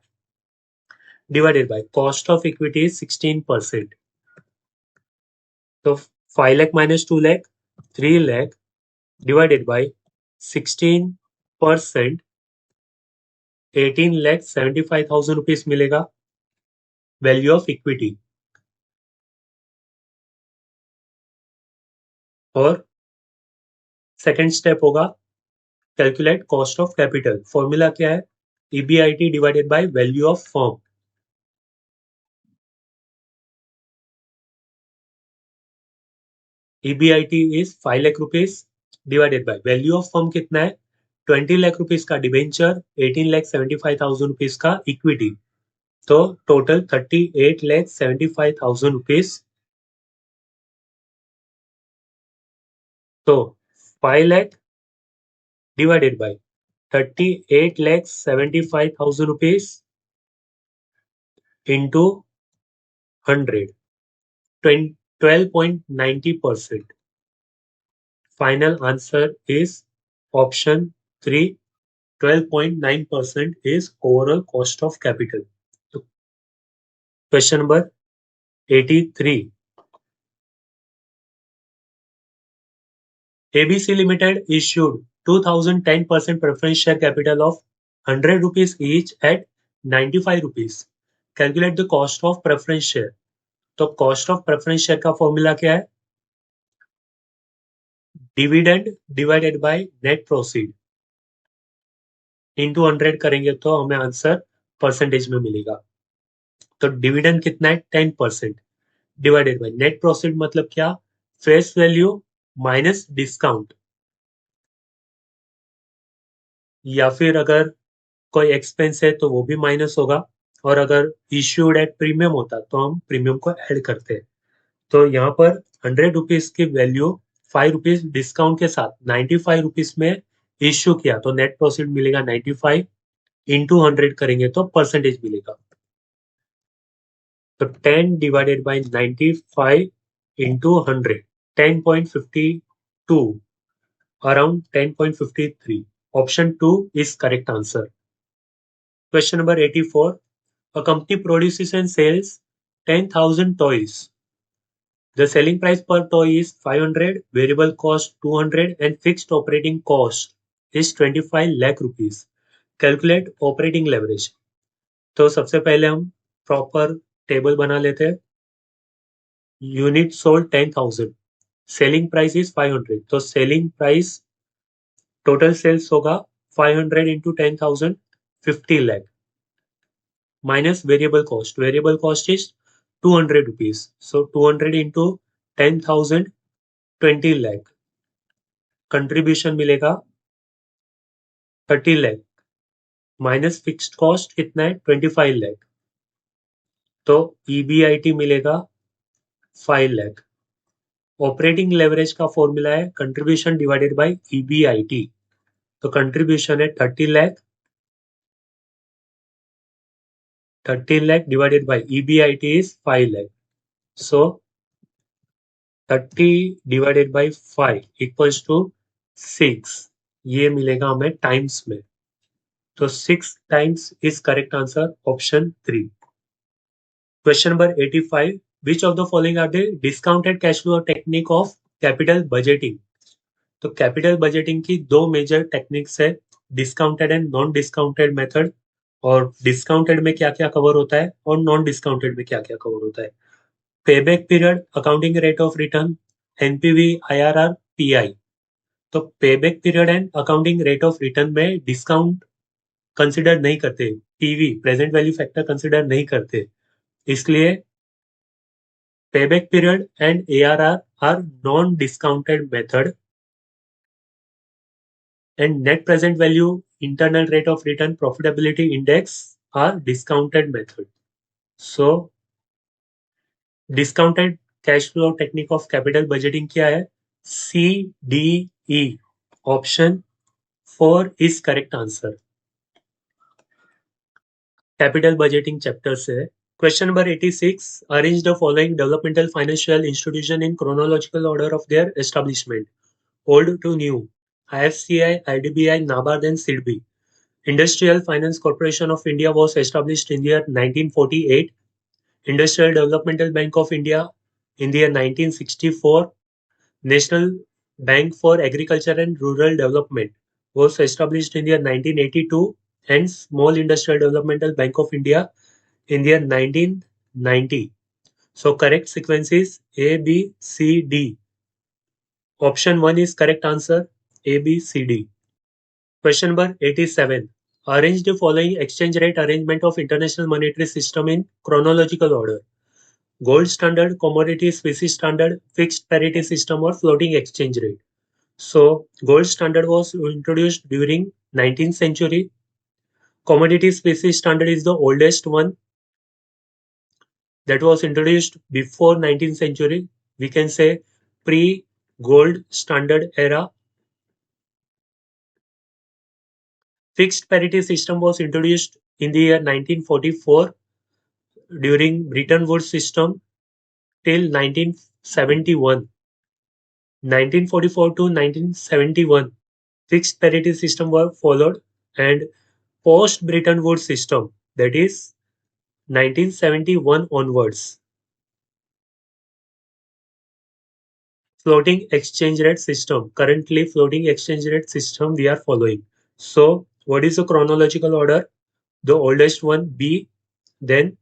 divided by cost of equity 16%। तो 5 lakh minus 2 lakh, 3 lakh divided by 16%, 18,75,000 rupees मिलेगा वैल्यू ऑफ इक्विटी। और सेकेंड स्टेप होगा calculate cost of capital. Formula क्या है? EBIT divided by value of firm. EBIT is 5 lakh rupees divided by value of firm कितना है? 20 lakh rupees का debenture, 18,75,000 rupees का equity, तो टोटल 38,75,000 रुपीज। तो 5 lakh divided by 38,75,000 rupees into 100, 12.90%. Final answer is option 3. 12.9% is overall cost of capital. So, question number 83. ABC Limited issued 2010% preference share capital of 100 rupees each at 95 rupees. Calculate the cost of preference share. तो cost of preference share का formula क्या है? Dividend divided by net proceed into 100 करेंगे तो हमें answer percentage में मिलेगा। तो डिविडेंड कितना है? 10% डिवाइडेड बाय नेट प्रोसीड मतलब क्या? फेस वैल्यू माइनस डिस्काउंट, या फिर अगर कोई एक्सपेंस है तो वो भी माइनस होगा, और अगर इश्यूड एट प्रीमियम होता तो हम प्रीमियम को ऐड करते हैं। तो यहाँ पर 100 रुपीज की वैल्यू 5 रुपीज डिस्काउंट के साथ 95 रुपीज में इश्यू किया तो नेट प्रॉफिट मिलेगा 95 इंटू 100 करेंगे तो परसेंटेज मिलेगा। तो 10 divided by 95 into 100, 10.52, around 10.53। Option 2 is correct answer. Question number 84. A company produces and sells 10,000 toys. The selling price per toy is 500, variable cost 200 and fixed operating cost is 25 lakh rupees. Calculate operating leverage. तो सबसे पहले हम proper table बना लेते हैं। Unit sold 10,000, selling price is 500, तो selling price total sales होगा 500 into 10,000, 50 lakh minus variable cost is 200 rupees, so 200 into 10,000, 20 lakh, contribution मिलेगा 30 lakh माइनस फिक्स्ड कॉस्ट कितना है? 25 lakh, तो EBIT मिलेगा 5 lakh। ऑपरेटिंग लेवरेज का फॉर्मूला है कंट्रीब्यूशन डिवाइडेड बाय EBIT, तो कंट्रीब्यूशन है 30 lakh, 30 lakh divided by EBIT is 5 lakh, so 30 divided by 5 equals to 6, ये मिलेगा हमें टाइम्स में, तो 6 times is correct answer, option 3। Question number 85. Which of the following are the discounted cash flow technique of capital budgeting? तो capital budgeting की दो major techniques है, discounted and non discounted method. और डिस्काउंटेड में क्या क्या कवर होता है और नॉन डिस्काउंटेड में क्या क्या कवर होता है? Payback period, accounting rate of return, NPV, IRR, PI. तो payback period and accounting rate of return में डिस्काउंट कंसिडर नहीं करते, PV present value factor consider नहीं करते, इसलिए payback period and ARR are non-discounted method, and net present value, internal rate of return, profitability index are discounted method. So discounted cash flow technique of capital budgeting क्या है? CDE, option 4 is correct answer. Capital budgeting chapter से है। Question number 86. Arrange the following developmental financial institution in chronological order of their establishment, old to new: IFCI, IDBI, NABARD and SIDBI. Industrial Finance Corporation of India was established in the year 1948. Industrial Developmental Bank of India in the year 1964. National Bank for Agriculture and Rural Development was established in the year 1982, and Small Industrial Developmental Bank of India in the year 1990. So correct sequence is A, B, C, D. Option 1 is correct answer. A, B, C, D. Question number 87. Arrange the following exchange rate arrangement of international monetary system in chronological order. Gold standard, commodity species standard, fixed parity system or floating exchange rate. So gold standard was introduced during 19th century. Commodity species standard is the oldest one that was introduced before 19th century. We can say pre-gold standard era. Fixed parity system was introduced in the year 1944 during Bretton Woods system till 1971. 1944 to 1971, fixed parity system were followed, and post Bretton Woods system, that is 1971 onwards, floating exchange rate system. Currently, floating exchange rate system we are following. So, what is the chronological order? The oldest one B, then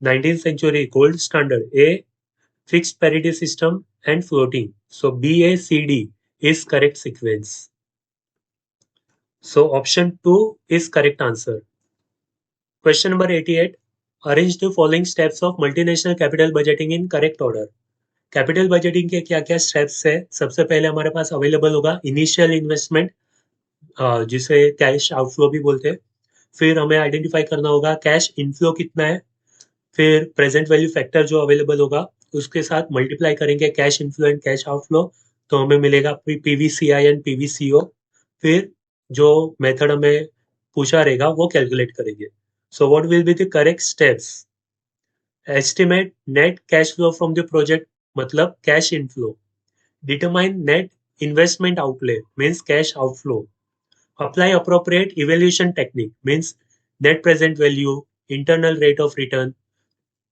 19th century gold standard A, fixed parity system and floating. So BACD is correct sequence. So option 2 is correct answer. Question number 88. Arrange the following steps of multinational capital budgeting in correct order. Capital budgeting के क्या क्या steps है? सबसे पहले हमारे पास available होगा initial investment, जिसे cash outflow भी बोलते हैं. फिर हमें आइडेंटिफाई करना होगा कैश इनफ्लो कितना है. फिर प्रेजेंट वैल्यू फैक्टर जो अवेलेबल होगा उसके साथ मल्टीप्लाई करेंगे cash inflow and cash outflow, तो हमें मिलेगा पीवीसीआई एंड पीवीसीओ. फिर जो मेथड हमें पूछा रहेगा वो कैलकुलेट करेंगे. So what will be the correct steps? Estimate net cash flow from the project, मतलब cash inflow. Determine net investment outlay, means cash outflow. Apply appropriate evaluation technique, means net present value, internal rate of return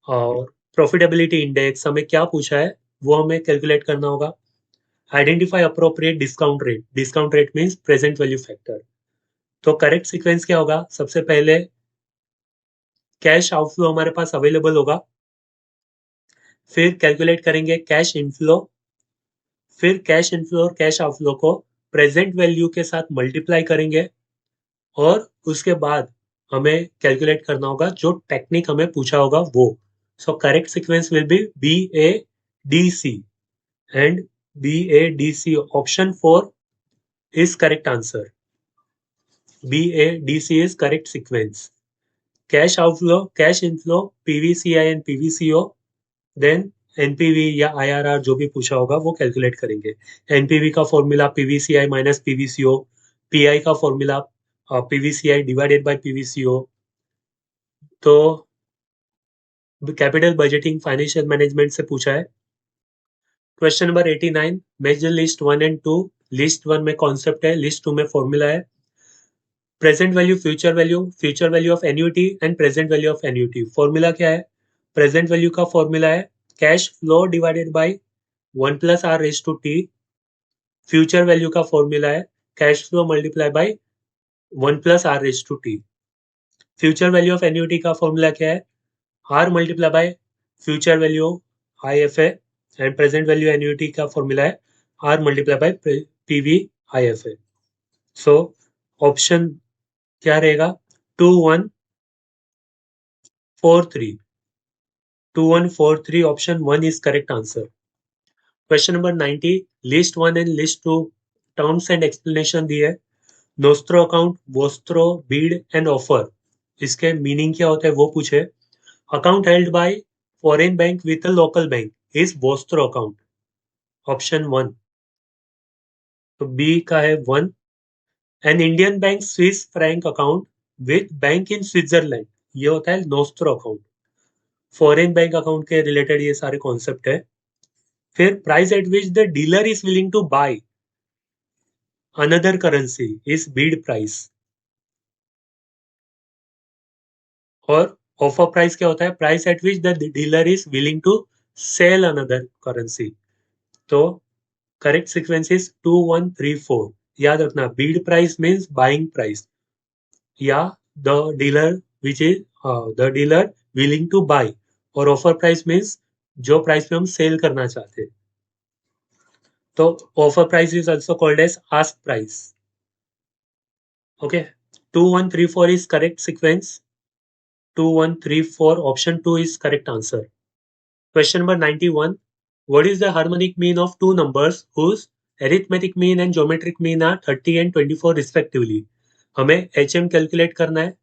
और profitability index. हमें क्या पूछा है वो हमें calculate करना होगा. Identify appropriate discount rate. Discount rate means present value factor. तो करेक्ट सीक्वेंस क्या होगा? सबसे पहले कैश आउटफ्लो हमारे पास अवेलेबल होगा, फिर कैलकुलेट करेंगे कैश इनफ्लो, फिर कैश इनफ्लो और कैश आउटफ्लो को प्रेजेंट वैल्यू के साथ मल्टीप्लाई करेंगे और उसके बाद हमें कैलकुलेट करना होगा जो टेक्निक हमें पूछा होगा वो. So correct sequence will be BADC and BADC. Option 4 is correct answer. BADC is correct sequence. Cash outflow, cash inflow, PVCI and PVCO, then NPV या आईआरआर जो भी पूछा होगा वो कैलकुलेट करेंगे. एनपीवी का formula PVCI minus PVCO, PI का formula PVCI divided by PVCO. तो कैपिटल बजटिंग फाइनेंशियल मैनेजमेंट से पूछा है. Question number 89. Major list 1 and 2. List 1 में कॉन्सेप्ट है, लिस्ट 2 में फॉर्मूला है. Present value, future value of annuity and present value of annuity. Formula क्या है? प्रेजेंट वैल्यू का फॉर्मूला है cash flow divided by 1 plus R raise to T. Future value का formula है cash flow multiply by 1 plus R raise to T. Future value of annuity का formula क्या है? R multiply by future value I F A, and present value annuity का formula है R multiply by PV I F A. So option क्या रहेगा? 2143. 2143 option 1 is correct answer. Question number 90. List 1 and list 2 terms and explanation दी है. Nostro account, vostro, bid and offer, इसके meaning क्या होता है वो पूछे. Account held by foreign bank with a local bank is vostro account. Option 1. तो B का है 1. An Indian bank Swiss franc account with bank in Switzerland, ये होता है nostro account. Foreign bank account के रिलेटेड ये सारे कॉन्सेप्ट है. फिर price at which the dealer is willing to buy another currency is bid price. और offer price क्या होता है? Price at which the dealer is willing to sell another currency. तो करेक्ट सीक्वेंस इज 2134. याद रखना, bid price means buying price या the dealer which is the dealer willing to buy, और offer price means जो price पे हम cell करना चाहते हैं. So offer price is also called as ask price. Okay. 2134 is correct sequence. 2134 option 2 is correct answer. Question number 91. What is the harmonic mean of two numbers whose arithmetic mean and geometric mean are 30 and 24 respectively? हमें HM calculate करना है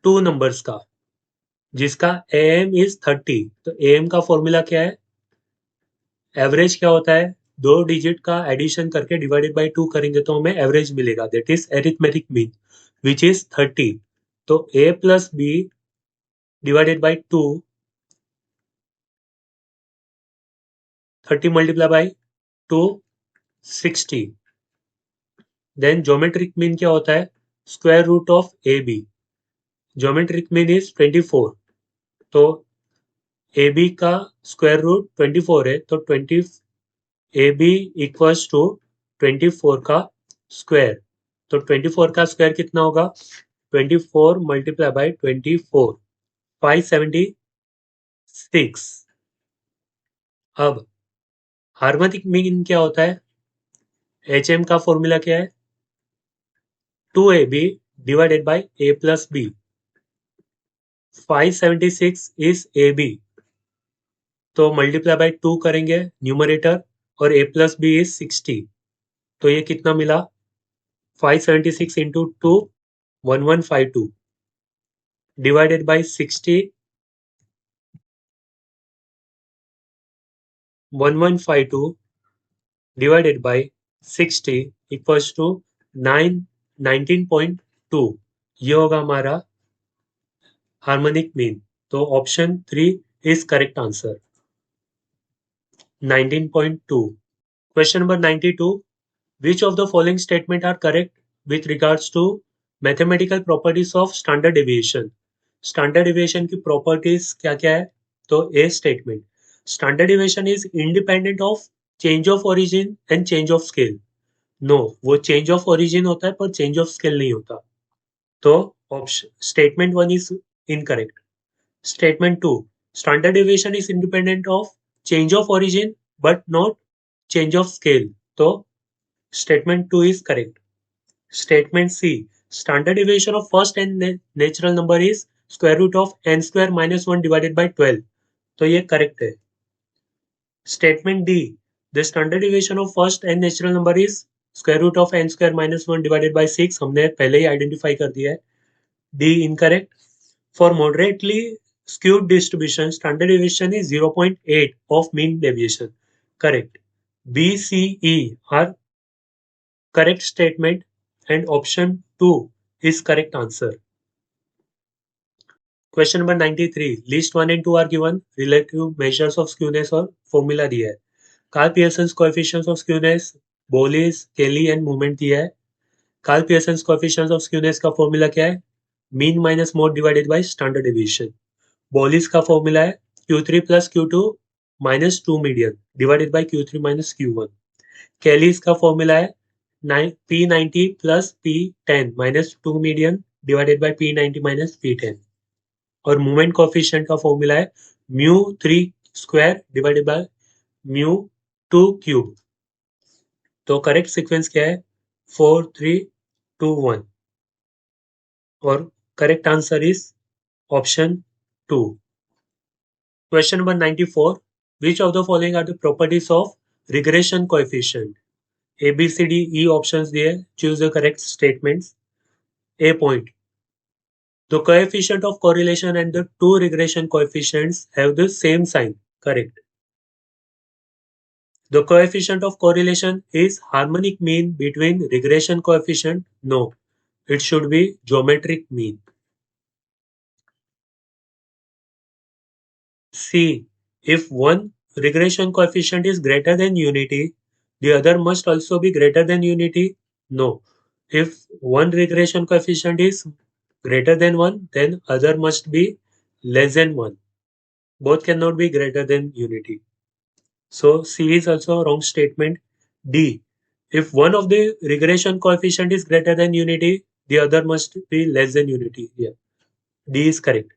two numbers का जिसका AM is 30. तो AM का formula क्या है? Average क्या होता है? दो डिजिट का एडिशन करके डिवाइडेड बाय 2 करेंगे तो हमें एवरेज मिलेगा. That is arithmetic mean which is 30. तो A plus B divided by 2, 30 multiply by 2, 60. Then geometric mean क्या होता है? Square root of AB. Geometric mean is 24. तो AB का स्क्वायर रूट 24 है तो 20 AB इक्वल्स टू 24 का स्क्वायर. तो 24 का स्क्वायर कितना होगा? 24 मल्टीप्लाई बाय 24, 576. अब हार्मोनिक मीन क्या होता है? HM का फॉर्मूला क्या है? 2AB divided by A plus B. 576 is AB. तो मल्टीप्लाई बाय 2 करेंगे न्यूमरेटर और A प्लस B इज 60. तो ये कितना मिला? 576 into 2, 1152 divided by 60, 1152 divided by 60 equals to 19.2. ये होगा हमारा हार्मोनिक मीन. तो option 3 is correct answer. 19.2. Question number 92. Which of the following statement are correct with regards to mathematical properties of standard deviation? Standard deviation की properties क्या क्या है? तो A statement. Standard deviation is independent of change of origin and change of scale. No, वो change of origin होता है पर change of scale नहीं होता. तो option statement 1 is incorrect. Statement 2. Standard deviation is independent of change of origin but not change of scale. तो statement 2 is correct. Statement C. Standard deviation of first and natural number is square root of n square minus 1 divided by 12. तो ये correct है. Statement D. The standard deviation of first and natural number is square root of n square minus 1 divided by 6. हमने पहले ही identify कर दिया है. D incorrect. For moderately skewed distribution standard deviation is 0.8 of mean deviation. Correct. B, C, E are correct statement and option 2 is correct answer. Question number 93. List 1 and 2 are given. Relative measures of skewness और formula दिया है. Carl Pearson's coefficients of skewness, Bowley's, Kelly and moment दिया है. Carl Pearson's coefficients of skewness का formula क्या है? Mean minus mode divided by standard deviation. Bowley's का formula है Q3 plus Q2 minus 2 median divided by Q3 minus Q1. Kelly's का formula है P90 plus P10 minus 2 median divided by P90 minus P10. और moment coefficient का formula है mu3 square divided by mu2 cube. तो correct sequence क्या है? 4 3 2 1 और correct answer is option 2. Question number 94. Which of the following are the properties of regression coefficient? A, B, C, D, E options दिए. Choose the correct statements. A point. The coefficient of correlation and the two regression coefficients have the same sign. Correct. The coefficient of correlation is harmonic mean between regression coefficient. No, it should be geometric mean. C. If one regression coefficient is greater than unity, the other must also be greater than unity. No. If one regression coefficient is greater than 1, then other must be less than 1. Both cannot be greater than unity. So C is also a wrong statement. D. If one of the regression coefficient is greater than unity, the other must be less than unity. Yeah. D is correct.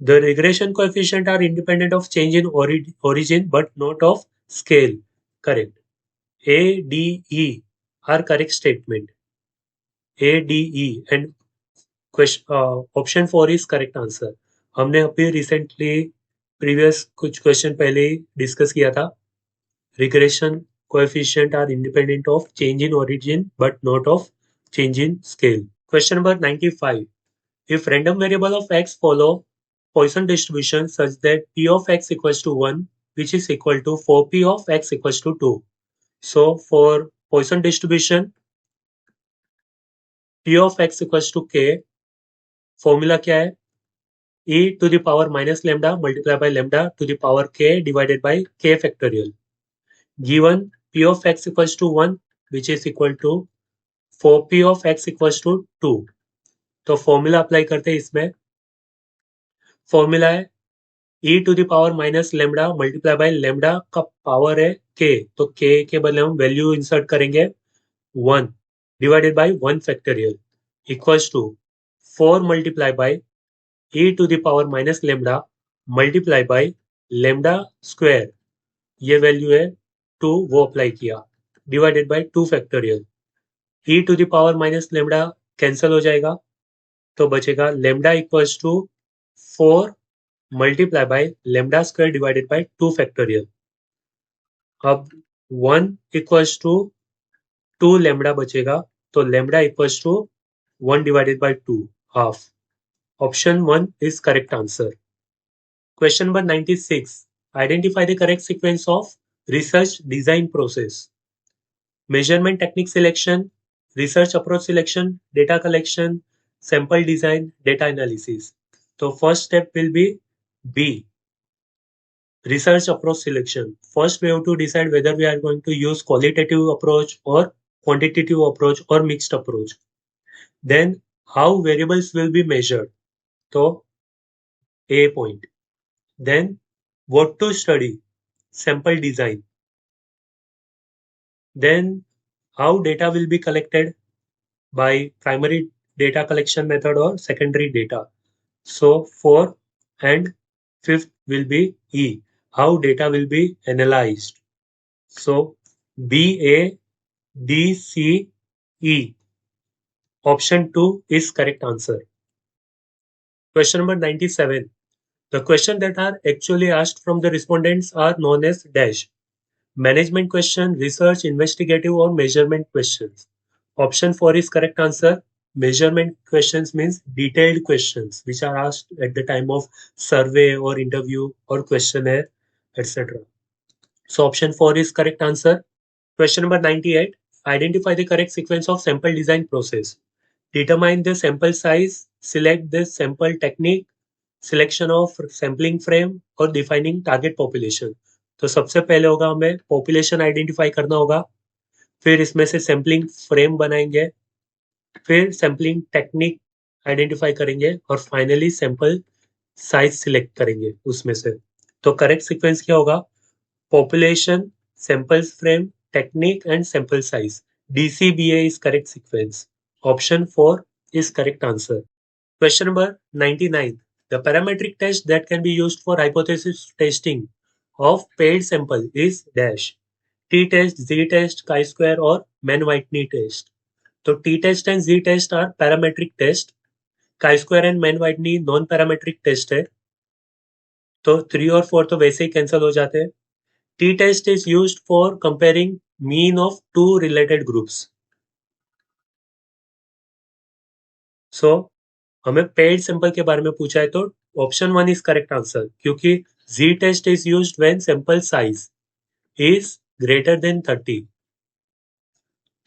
The regression coefficient are independent of change in origin but not of scale. correct. A, D, E are correct statement. A, D, E and option 4 is correct answer. हमने अभी recently previous कुछ question पहले ही discuss किया था. Regression coefficient are independent of change in origin but not of change in scale. Question number 95. If random variable of x follow Poisson distribution such that p of x equals to 1, which is equal to 4p of x equals to 2. So for Poisson distribution, p of x equals to k, formula क्या है? e to the power minus lambda multiplied by lambda to the power k divided by k factorial. Given p of x equals to 1, which is equal to 4p of x equals to 2. तो formula apply करते हैं इसमें. Formula है e to the power minus lambda multiply by lambda का power है k, तो k के बदले हम वैल्यू इंसर्ट करेंगे 1 divided by 1 factorial equals to 4 multiply by e to the power minus lambda multiply by lambda square, ये value है 2, वो अप्लाई किया, divided by 2 factorial. e to the power minus lambda cancel हो जाएगा, तो बचेगा lambda equals to 4 multiply by lambda square divided by 2 factorial. अब 1 equals to 2 lambda बचेगा, तो lambda equals to 1 divided by 2, half. Option 1 is correct answer. Question number 96. Identify the correct sequence of research design process. Measurement technique selection, research approach selection, data collection, sample design, data analysis. So first step will be B, research approach selection. First we have to decide whether we are going to use qualitative approach or quantitative approach or mixed approach. Then how variables will be measured. So A point. Then what to study, sample design. Then how data will be collected, by primary data collection method or secondary data. So 4 and 5th will be E, how data will be analyzed. So B, A, D, C, E. Option 2 is correct answer. Question number 97. The questions that are actually asked from the respondents are known as dash. Management question, research, investigative or measurement questions. Option 4 is correct answer. Measurement questions means detailed questions which are asked at the time of survey or interview or questionnaire, etc. So option 4 is correct answer. Question number 98. Identify the correct sequence of sample design process. Determine the sample size, select the sample technique, selection of sampling frame और defining target population. तो सबसे पहले होगा हमें population identify करना होगा, फिर इसमें से सैम्पलिंग फ्रेम बनाएंगे, फिर सैम्पलिंग टेक्निक आइडेंटिफाई करेंगे और फाइनली सैंपल साइज सिलेक्ट करेंगे उसमें से. तो करेक्ट सीक्वेंस क्या होगा? Population, sample frame, technique and sample size. DCBA is correct sequence. Option 4 is correct answer. Question number 99. The parametric test that can be used for hypothesis testing of paired sample is dash. T-test, Z-test, chi-square और Mann-Whitney test. तो T-test and Z-test are parametric test. chi-square and Mann-Whitney non-parametric test है. तो 3 और 4 तो वैसे ही cancel हो जाते हैं. T-test is used for comparing mean of two related groups. So हमें paired sample के बारे में पूछा है तो option 1 is correct answer, क्योंकि Z-test is used when sample size is greater than 30.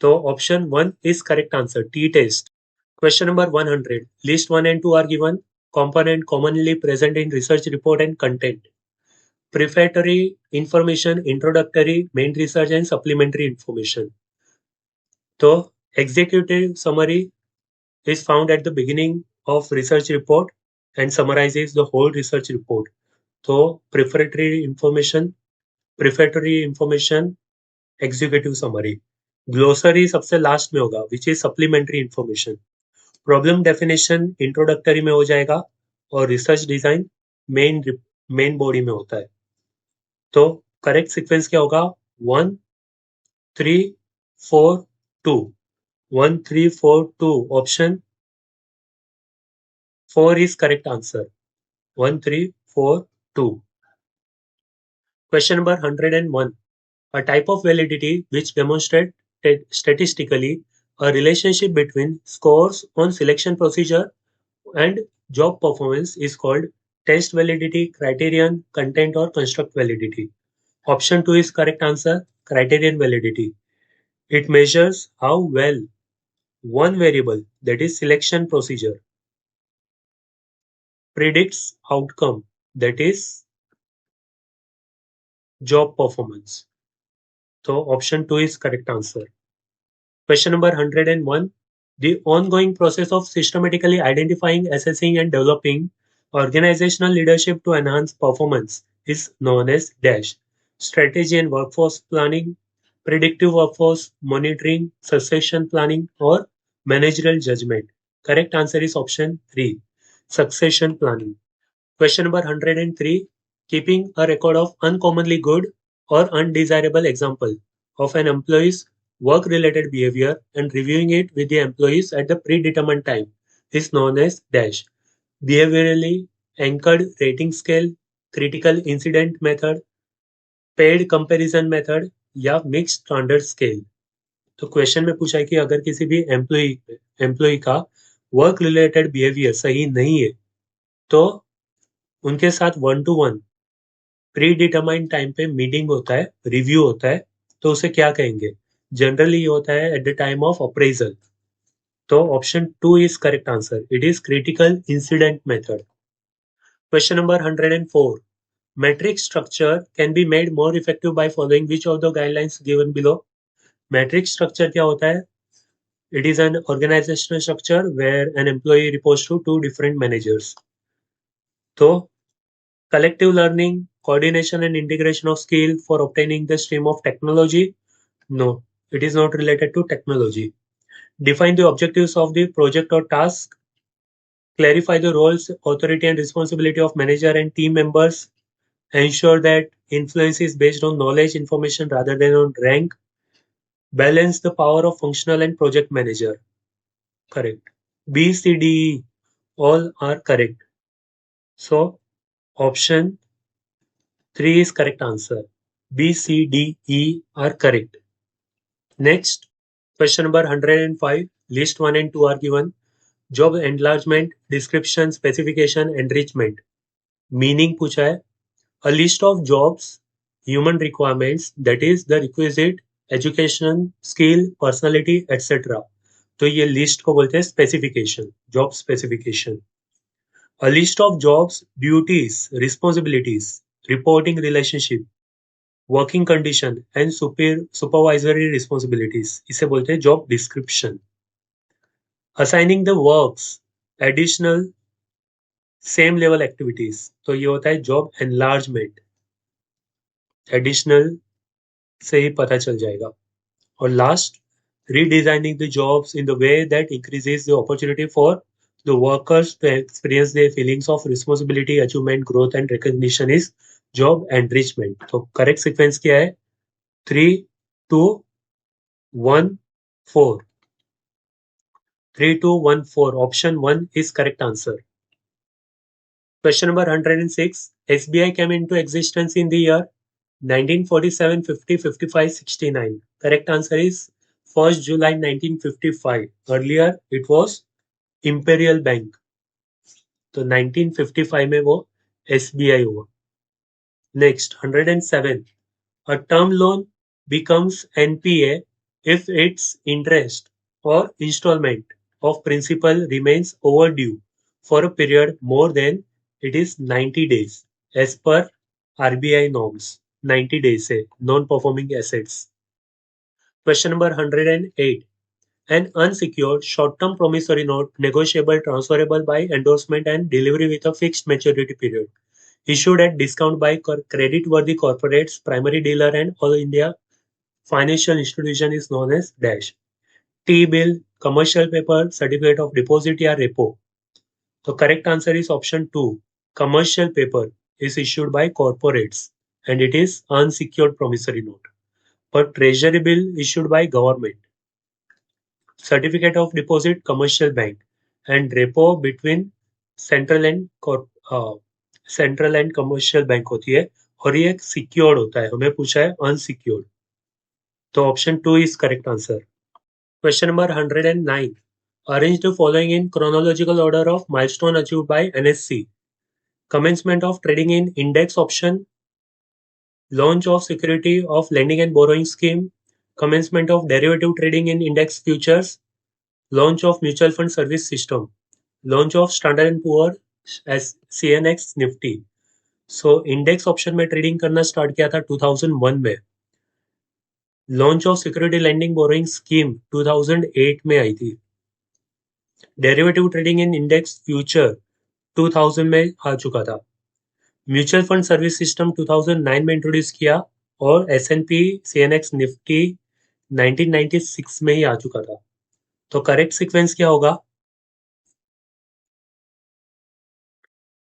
So option 1 is correct answer, T-test. Question number 100. List 1 and 2 are given. Component commonly present in research report and content. Prefatory information, introductory, main research and supplementary information. So executive summary is found at the beginning of research report and summarizes the whole research report. So prefatory information, executive summary. Glossary सबसे last में होगा, which is supplementary information. Problem definition introductory में हो जाएगा और research design main body में होता है. तो करेक्ट सीक्वेंस क्या होगा? 1, 3, 4, 2. 1, 3, 4, 2. Option 4 is correct answer. 1, 3, 4, 2. Question number 101. A type of validity which demonstrates statistically a relationship between scores on selection procedure and job performance is called test validity, criterion, content, or construct validity. Option 2 is correct answer, criterion validity. It measures how well one variable, that is selection procedure, predicts outcome, that is job performance. So option 2 is correct answer. Question number 101. The ongoing process of systematically identifying, assessing, and developing organizational leadership to enhance performance is known as dash. Strategy and workforce planning, predictive workforce monitoring, succession planning, or managerial judgment. Correct answer is option 3. Succession planning. Question number 103. Keeping a record of uncommonly good or undesirable example of an employee's work-related behavior and reviewing it with the employees at the predetermined time is known as dash. Behaviorally anchored rating scale, critical incident method, paid comparison method या mix standard scale. तो question में पूछा है कि अगर किसी भी employee का वर्क रिलेटेड बिहेवियर सही नहीं है तो उनके साथ 1 to 1 प्री डिटरमाइंड टाइम पे मीटिंग होता है, रिव्यू होता है, तो उसे क्या कहेंगे? जनरली ये होता है at the time of appraisal. तो option 2 is correct answer. It is critical incident method. Question number 104. Metric structure can be made more effective by following which of the guidelines given below? Metric structure क्या होता है? It is an organizational structure where an employee reports to two different managers. तो collective learning, coordination and integration of skill for obtaining the stream of technology? No, it is not related to technology. Define the objectives of the project or task. Clarify the roles, authority and responsibility of manager and team members. Ensure that influence is based on knowledge, information rather than on rank. Balance the power of functional and project manager. Correct. B, C, D, E, all are correct. So option 3 is correct answer. B, C, D, E are correct. Next, question number 105. List 1 and 2 are given. Job enlargement, description, specification, enrichment. Meaning पूछा है. A list of jobs, human requirements, that is the requisite education, skill, personality, etc. तो ये list को बोलते हैं specification, job specification. A list of jobs, duties, responsibilities, reporting relationship, working condition and supervisory responsibilities, इसे बोलते हैं job description. Assigning the works, additional same level activities, तो ये होता है जॉब एनलार्जमेंट. एडिशनल से ही पता चल जाएगा. और last, redesigning the jobs in the way that increases the opportunity for the workers to experience their feelings of responsibility, achievement, growth and recognition is job enrichment. तो करेक्ट सीक्वेंस क्या है? 3, 2, 1, 4. 3, 2, 1, 4. Option 1 is correct answer. Question number 106. SBI came into existence in the year 1947, 50, 55, 69. Correct answer is 1st July 1955. Earlier it was Imperial Bank. तो 1955 में वो SBI हुआ. Next, 107. A term loan becomes NPA if its interest or installment of principal remains overdue for a period more than it is 90 days as per RBI norms. 90 days है non-performing assets. Question number 108. An unsecured short-term promissory note negotiable, transferable by endorsement and delivery with a fixed maturity period. Issued at discount by credit-worthy corporates, primary dealer and all India financial institution is known as dash. T-bill, commercial paper, certificate of deposit या repo. The correct answer is option 2. Commercial paper is issued by corporates and it is unsecured promissory note. और treasury bill issued by government, certificate of deposit commercial bank, and repo between central and central and commercial bank होती है और ये एक secured होता है. हमें पूछा है अनसिक्योर्ड, तो option 2 is correct answer. Question number 109. Arrange the following in chronological order of milestone achieved by NSC. Commencement of trading in index option, launch of security of lending and borrowing scheme, commencement of derivative trading in index futures, launch of mutual fund service system, launch of Standard and Poor as CNX Nifty. So index option में trading करना start किया था 2001 में. Launch of security lending borrowing scheme 2008 में आई थी. Derivative trading in index future 2000 में आ चुका था. म्यूचुअल फंड सर्विस सिस्टम 2009 में इंट्रोड्यूस किया और S&P CNX निफ्टी 1996 में ही आ चुका था. तो करेक्ट सीक्वेंस क्या होगा?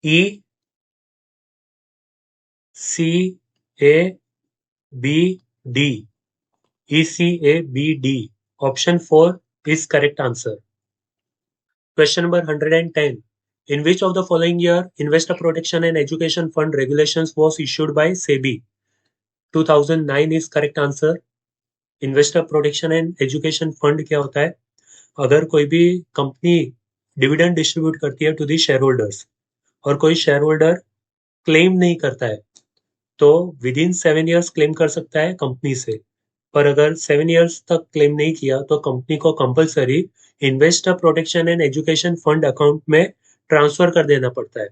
E C A B D. ECABD. Option 4 is correct answer. Question number 110. In which of the following year Investor Protection and Education Fund regulations was issued by SEBI? 2009 is correct answer. Investor Protection and Education Fund क्या होता है? अगर कोई भी company dividend distribute करती है to the share holders और कोई शेयर होल्डर क्लेम नहीं करता है तो विद इन 7 ईयर्स क्लेम कर सकता है कंपनी से. पर अगर 7 ईयर्स तक क्लेम नहीं किया तो कंपनी को compulsory investor protection and education fund account में ट्रांसफर कर देना पड़ता है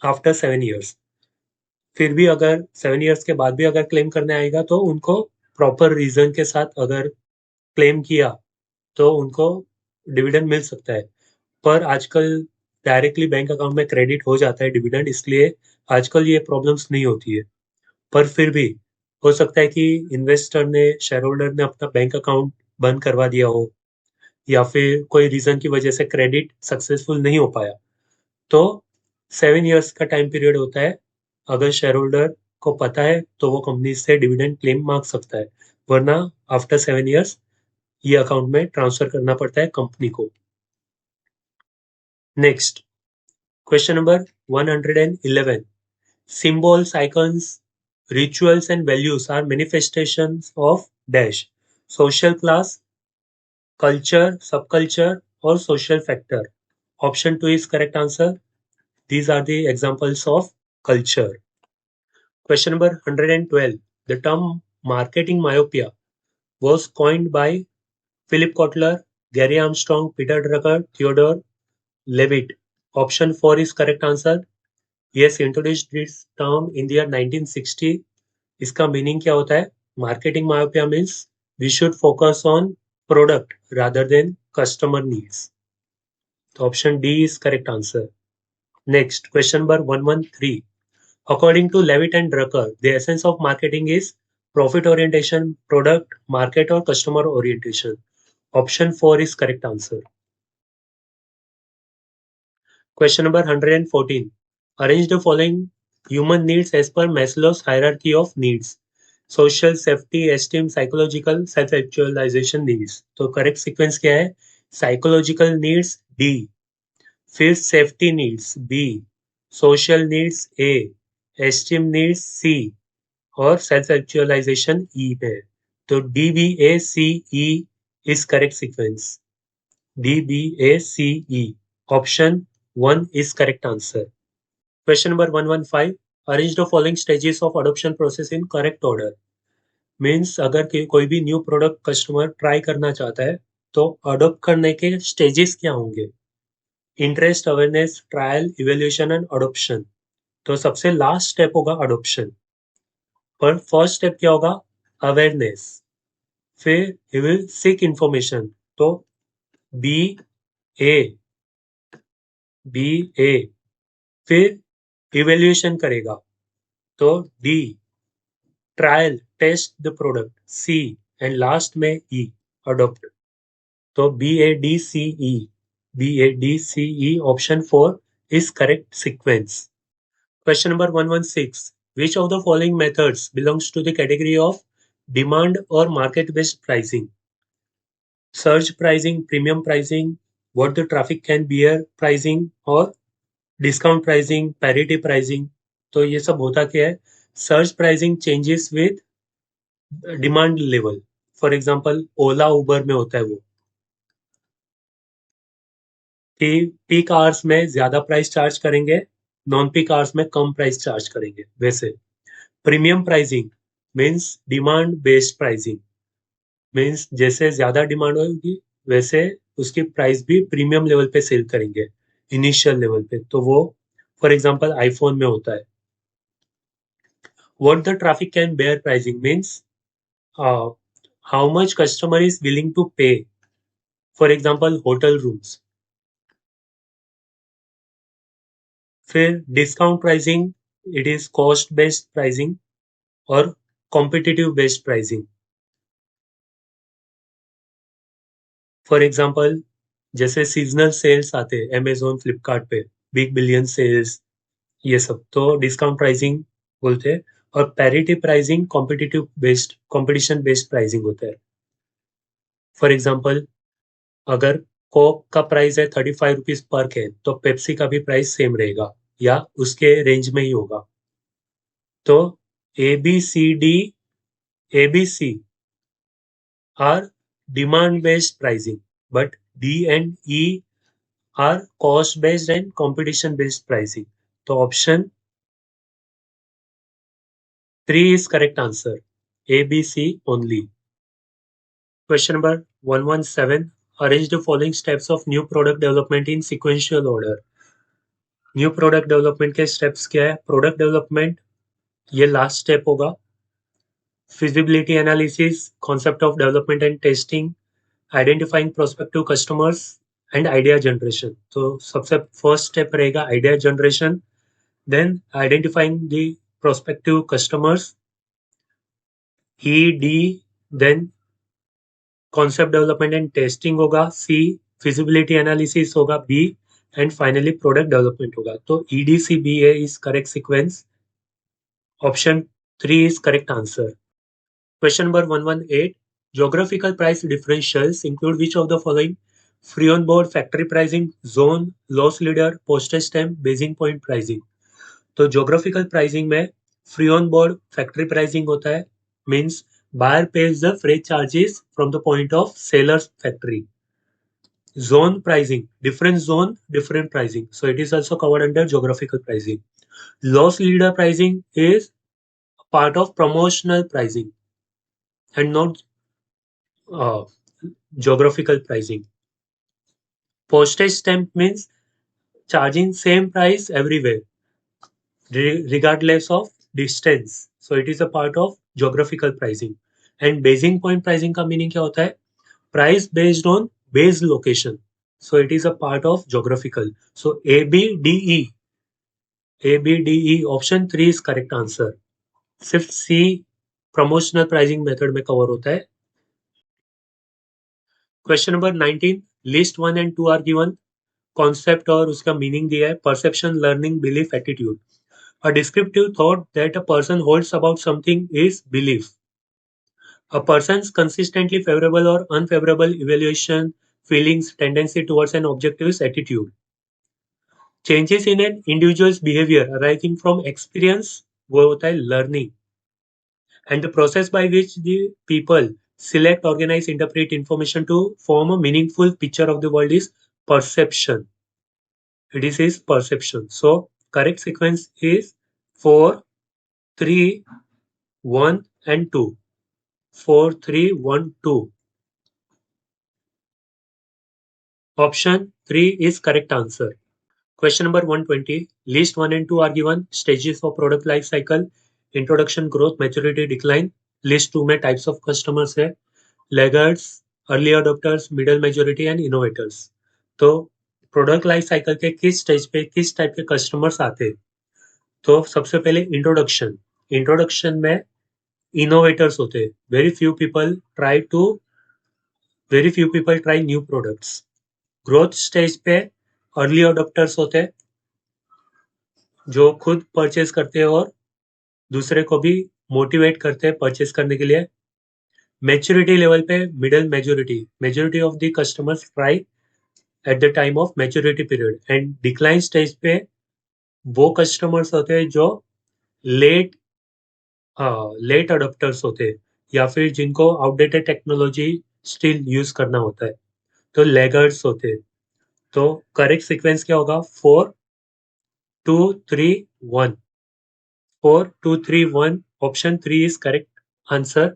आफ्टर 7 ईयर्स. फिर भी अगर 7 ईयर्स के बाद भी अगर क्लेम करने आएगा तो उनको प्रॉपर रीजन के साथ अगर क्लेम किया तो उनको डिविडेंड मिल सकता है. पर आजकल डायरेक्टली बैंक अकाउंट में क्रेडिट हो जाता है डिविडेंड, इसलिए आजकल ये प्रॉब्लम्स नहीं होती है. पर फिर भी हो सकता है कि इन्वेस्टर ने शेयर होल्डर ने अपना बैंक अकाउंट बंद करवा दिया हो या फिर कोई रीजन की वजह से क्रेडिट सक्सेसफुल नहीं हो पाया तो 7 ईयर्स का टाइम पीरियड होता है. अगर शेयर होल्डर को पता है तो वो कंपनी से डिविडेंड क्लेम मांग सकता है, वरना आफ्टर 7 ईयर्स ये अकाउंट में ट्रांसफर करना पड़ता है कंपनी को. Next question number 111. Symbols, icons, rituals and values are manifestations of dash, social class, culture, subculture or social factor. Option 2 is correct answer. These are the examples of culture. Question number 112. The term marketing myopia was coined by Philip Kotler, Gary Armstrong, Peter Drucker, Theodore Levitt. Option 4 is correct answer. Yes, introduced this term in the year 1960. इसका meaning क्या होता है? Marketing myopia means we should focus on product rather than customer needs. तो option D is correct answer. Next question number 113. According to Levitt and Drucker the essence of marketing is profit orientation, product, market और customer orientation. Option 4 is correct answer. Question number 114. Arrange the following human needs as per Maslow's hierarchy of needs. Social, safety, esteem, psychological, self-actualization needs. तो correct sequence क्या है? Psychological needs D, फिर safety needs B, social needs A, esteem needs C और self-actualization E पे. तो D B A C E is correct sequence. D B A C E. Option 1 is correct answer. Question number 115. Arrange the following stages of adoption process in correct order. Means अगर कोई भी new product customer try करना चाहता है तो adopt करने के stages क्या होंगे? Interest, awareness, trial, evaluation and adoption. तो सबसे लास्ट स्टेप होगा अडोप्शन. पर फर्स्ट स्टेप क्या होगा? अवेयरनेस. फिर ही विल सीक इंफॉर्मेशन. तो बी ए फिर इवेल्यूएशन करेगा तो D, trial, test the product C and last में ई, अडोप्ट. तो BADCE option 4 is correct sequence. Question number 116. Which of the following methods belongs to the category of demand और market based pricing, surge pricing, premium pricing, what the traffic can bear pricing और discount pricing, parity pricing. तो ये सब होता क्या है? Surge pricing changes with demand level. For example Ola Uber में होता है वो कि पीक आवर्स में ज्यादा प्राइस चार्ज करेंगे, नॉन पीक आवर्स में कम प्राइस चार्ज करेंगे। वैसे premium pricing means demand based pricing, means जैसे ज्यादा डिमांड होगी वैसे उसकी प्राइस भी प्रीमियम लेवल पे सेल करेंगे इनिशियल लेवल पे। तो वो फॉर एग्जांपल आईफोन में होता है। What the traffic can bear pricing means how much customer is willing to pay. For example, hotel rooms. फिर discount pricing, it is cost based pricing और competitive based pricing. For example, जैसे seasonal sales आते हैं Amazon Flipkart पे, big billion sales, ये सब तो discount pricing बोलते हैं। और parity pricing competitive based, competition based pricing होता है। फॉर एग्जाम्पल, अगर कोक का प्राइस है 35 रुपीज पर कैन, तो पेप्सी का भी प्राइस सेम रहेगा या उसके रेंज में ही होगा। तो A B C are demand based pricing, but D and E are cost based and competition based pricing. तो option 3 is correct answer. A, B, C only. Question number 117. Arrange the following steps of new product development in sequential order. New product development के steps क्या है? Product development ये last step होगा। Feasibility analysis, concept of development and testing, identifying prospective customers and idea generation. तो सबसे first step रहेगा idea generation, then identifying the prospective customers, E D, then concept development and testing होगा, C feasibility analysis होगा, B and finally product development होगा। तो EDCB है is correct sequence. Option 3 is correct answer. Question number 118. Geographical price differentials include which of the following? Free on board, factory pricing, zone, loss leader, postage stamp, basing point pricing. तो geographical pricing में free on board factory pricing होता है, means buyer pays the freight charges from the point of seller's factory. Zone pricing, different zone, different pricing. So it is also covered under geographical pricing. Loss leader pricing is part of promotional pricing and not uh, geographical pricing. Postage stamp means charging same price everywhere, regardless of distance. So it is a part of geographical pricing. And basing point pricing का meaning क्या होता है? Price based on base location. So it is a part of geographical. So A, B, D, E. A, B, D, E. Option 3 is correct answer. सिर्फ C promotional pricing method में cover होता है। Question number 19. List 1 and 2 are given. Concept और उसका meaning दिया है। Perception, learning, belief, attitude. A descriptive thought that a person holds about something is belief. A person's consistently favorable or unfavorable evaluation, feelings, tendency towards an objective is attitude. Changes in an individual's behavior arising from experience, वो होता है learning. And the process by which the people select, organize, interpret information to form a meaningful picture of the world is perception. This is perception. So correct sequence is 4, 3, 1 and 2. 4, 3, 1, 2. Option 3 is correct answer. Question number 120. List 1 and 2 are given. Stages of product life cycle, introduction, growth, maturity, decline. List 2 में types of customers है, laggards, early adopters, middle majority and innovators. तो product life cycle के किस stage पे किस type के customers आते हैं? तो सबसे पहले इंट्रोडक्शन। इंट्रोडक्शन में इनोवेटर्स होते हैं। Very few people try new products. Growth stage पे अर्ली अडॉप्टर्स होते हैं जो खुद परचेज करते हैं और दूसरे को भी मोटिवेट करते हैं परचेज करने के लिए। मैच्योरिटी लेवल पे middle majority of the customers try at the time of maturity period, and decline stage पे वो कस्टमर्स होते हैं जो लेट लेट अडोप्टर्स होते हैं, या फिर जिनको आउटडेटेड टेक्नोलॉजी स्टिल यूज करना होता है, तो लेगर्स होते हैं। तो करेक्ट सीक्वेंस क्या होगा? 4 2 3 1। 4 2 3 1, option 3 is correct answer.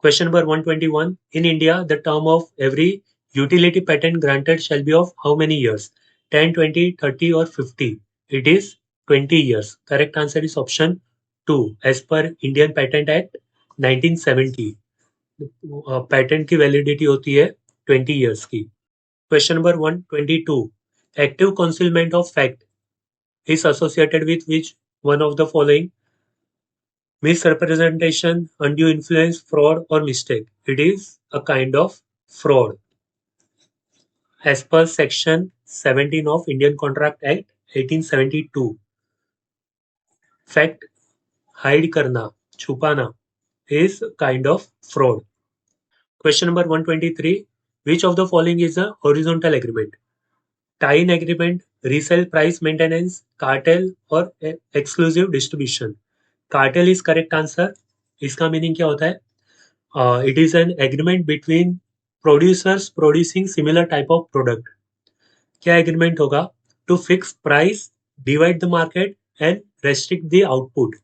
Question number 121. In India, the term of every utility patent granted shall be of how many years? 10, 20, 30 or 50? It is 20 years. Correct answer is option 2. As per Indian Patent Act 1970, patent की validity होती है 20 years की. Question number 122. Active concealment of fact is associated with which one of the following? Misrepresentation, undue influence, fraud or mistake. It is a kind of fraud. As per Section 17 of Indian Contract Act 1872, fact hide karna, छुपाना is a kind of fraud. Question number 123. Which of the following is a horizontal agreement? Tie-in agreement, resale price maintenance, cartel और exclusive distribution. Cartel is correct answer. इसका meaning क्या होता है? It is an agreement between producers producing similar type of product. क्या agreement होगा? To fix price, divide the market and restrict the output.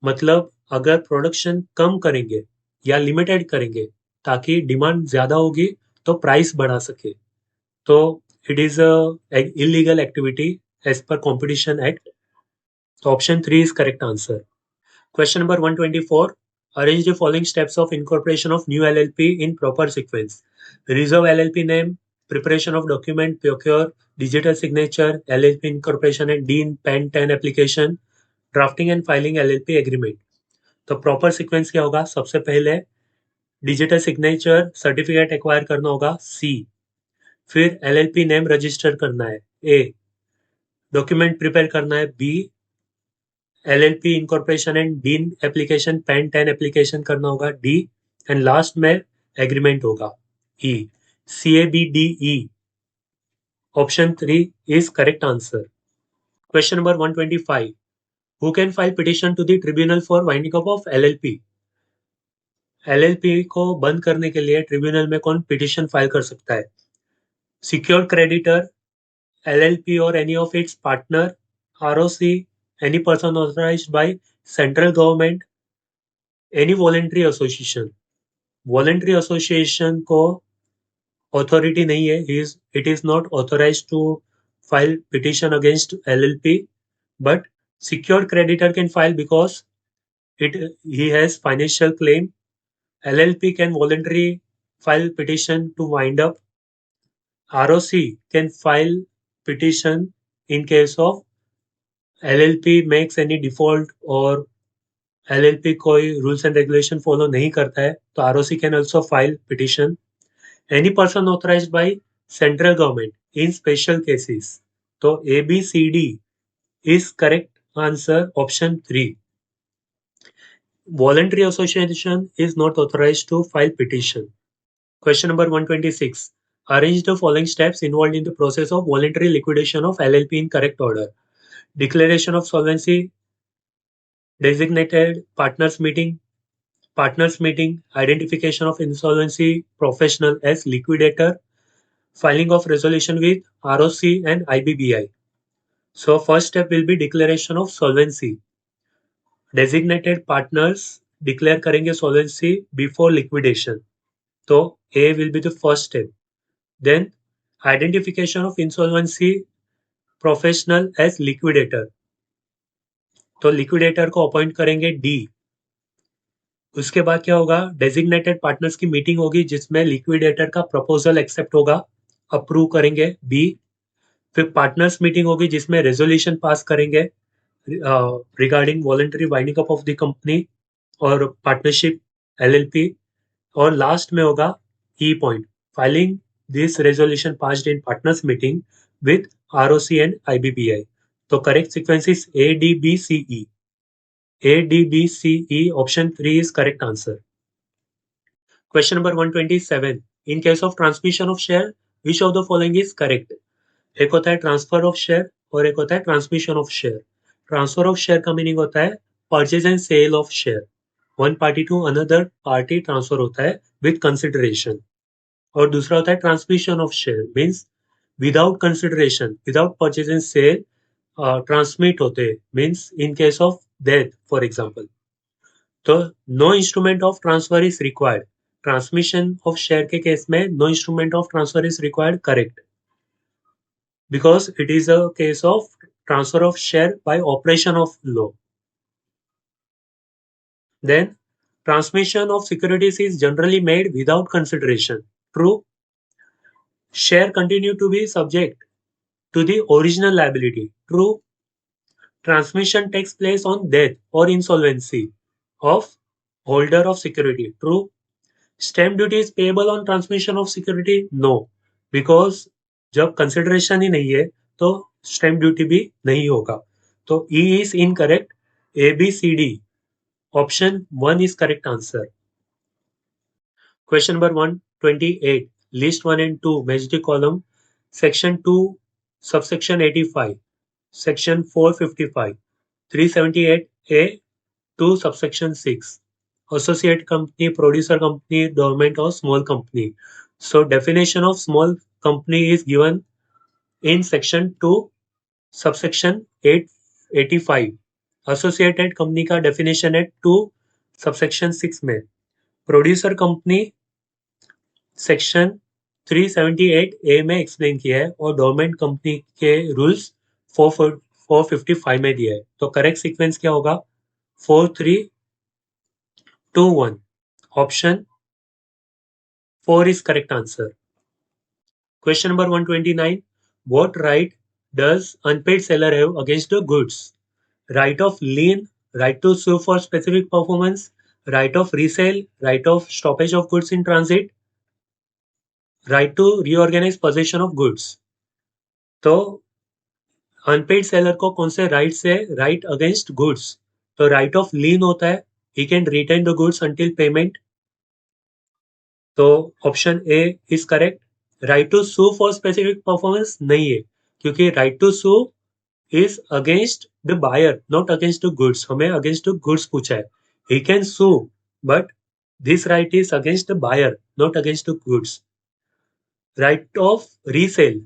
मतलब अगर production कम करेंगे या लिमिटेड करेंगे ताकि डिमांड ज्यादा होगी तो प्राइस बढ़ा सके, तो it is a illegal activity as per competition act. तो option 3 is correct answer. Question number 124. Arrange the following steps of incorporation of new LLP in proper sequence. Reserve LLP name, preparation of document, procure, digital signature, LLP incorporation and DIN PAN 10 application, drafting and filing LLP agreement. तो proper sequence क्या होगा? सबसे पहले digital signature certificate acquire करना होगा, सी. फिर LLP name register करना है, ए. डॉक्यूमेंट प्रिपेयर करना है, B. LLP incorporation and DIN application PAN 10 application करना होगा, डी. एंड लास्ट में एग्रीमेंट होगा, E. CABDE. Option 3 is correct answer. Question number 125. Who can file petition to the tribunal for winding up of LLP? LLP को बंद करने के लिए tribunal में कौन पिटिशन फाइल कर सकता है? Secured creditor, LLP or any of its partner, ROC, any person authorized by central government, any voluntary association. Voluntary association को ऑथोरिटी नहीं है, it is not authorise to file petition against LLP, but secured creditor can file because he has financial claim. LLP can voluntarily file petition to wind up. ROC can file petition in case of LLP makes any default or LLP कोई rules and regulation follow नहीं करता है, तो ROC can also file petition. Any person authorized by central government in special cases. तो ABCD is correct answer, option 3. Voluntary association is not authorized to file petition. Question number 126. Arrange the following steps involved in the process of voluntary liquidation of LLP in correct order. Declaration of solvency, designated partners meeting, identification of insolvency professional as liquidator, filing of resolution with ROC and IBBI. So first step will be declaration of solvency. Designated partners declare करेंगे solvency before liquidation. तो A will be the first step. Then identification of insolvency professional as liquidator. तो liquidator को appoint करेंगे D. उसके बाद क्या होगा? Designated partners की मीटिंग होगी जिसमें लिक्विडेटर का प्रपोजल एक्सेप्ट होगा, अप्रूव करेंगे, बी. फिर पार्टनर्स मीटिंग होगी जिसमें रेजोल्यूशन पास करेंगे regarding voluntary winding up of the company और पार्टनरशिप LLP. और लास्ट में होगा ई point, filing this resolution passed in partners meeting with ROC and IBBI. तो correct sequence is ADBCE. ADBCE, option 3 is correct answer. Question number 127. In case of transmission of share, which of the following is correct? एक होता है transfer of share और एक होता है transmission of share. Transfer of share का meaning होता है purchase and sale of share. One party to another party transfer होता है विद कंसिडरेशन. और दूसरा होता है transmission of share means without consideration, without purchase and sale transmit होते हैं, means in case of death for example. तो no instrument of transfer is required. Transmission of share के केस में no instrument of transfer is required, correct, because it is a case of transfer of share by operation of law. Then transmission of securities is generally made without consideration. True. Share continue to be subject to the original liability. True. Transmission takes place on death or insolvency of holder of security. True. Stamp duty is payable on transmission of security. No, because जब consideration ही नहीं है तो stamp duty भी नहीं होगा. तो E is incorrect. A B C D option 1 is correct answer. Question number 128. List 1 and 2 match the column. Section 2 subsection 85, section 455, 378A to subsection 6. Associate company, producer company, dormant or small company. So definition of small company is given in section 2 subsection 885. Associated company का definition है 2 subsection 6 में. Producer company section 378A में explain किया है और dormant company के rules 455 में दिया है. तो correct sequence क्या होगा? 4 3 2 1. Option 4 is correct answer. Question number 129. What right does unpaid seller have against the goods? Right of lien, right to sue for specific performance, right of resale, right of stoppage of goods in transit, right to reorganize possession of goods. तो unpaid seller को कौन से right से right against goods? तो right of lien होता है, he can retain the goods until payment. तो option A is correct. Right to sue for specific performance नहीं है, क्योंकि right to sue is against the buyer, not against the goods. हमें against the goods पूछा है. He can sue but this right is against the buyer, not against the goods. Right of resale,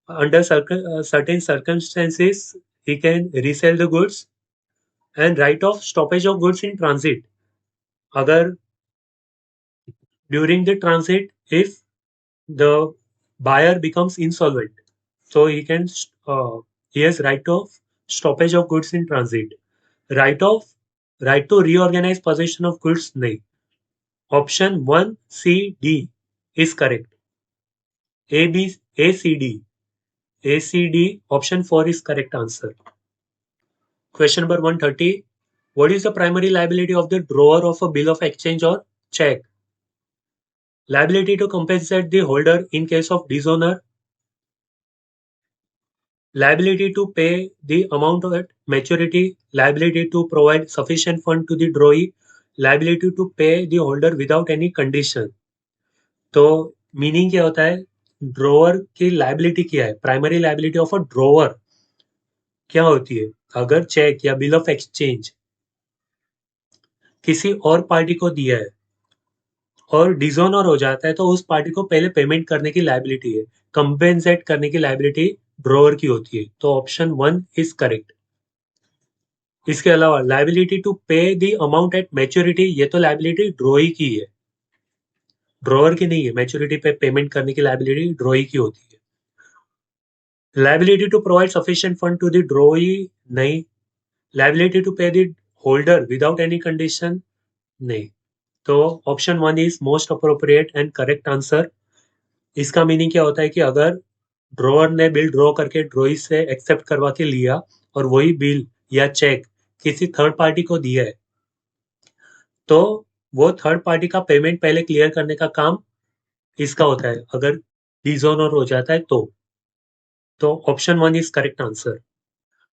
under certain circumstances he can resell the goods. And right of stoppage of goods in transit, agar during the transit if the buyer becomes insolvent, so he can he has right of stoppage of goods in transit. Right to reorganize possession of goods nahi. Option 1 C D is correct. A B A C D A C D option 4 is correct answer. Question number 130. What is the primary liability of the drawer of a bill of exchange or check? Liability to compensate the holder in case of dishonor. Liability to pay the amount at maturity. Liability to provide sufficient fund to the drawee. Liability to pay the holder without any condition. तो meaning क्या होता है? Drawer की liability क्या है? Primary liability of a drawer क्या होती है? अगर चेक या बिल ऑफ एक्सचेंज किसी और पार्टी को दिया है और डिसऑनर हो जाता है तो उस पार्टी को पहले पेमेंट करने की लाइबिलिटी है, कंपेंसेट करने की लाइबिलिटी ड्रॉवर की होती है. तो ऑप्शन 1 इज करेक्ट. इसके अलावा liability to pay the amount at maturity, ये तो लाइबिलिटी ड्रॉई की है, ड्रॉवर की नहीं है. मैच्योरिटी पे पेमेंट करने की लाइबिलिटी ड्रॉई की होती है. Liability to provide sufficient fund to the drawee नहीं. Liability to pay the holder without any condition नहीं. तो option 1 is most appropriate and correct answer. इसका मीनिंग क्या होता है कि अगर ड्रॉवर ने बिल ड्रॉ करके ड्रॉई से एक्सेप्ट करवा के लिया और वही बिल या चेक किसी थर्ड पार्टी को दिया है, तो वो थर्ड पार्टी का पेमेंट पहले क्लियर करने का काम इसका होता है अगर डिसऑनर हो जाता है तो. Option 1 is correct answer.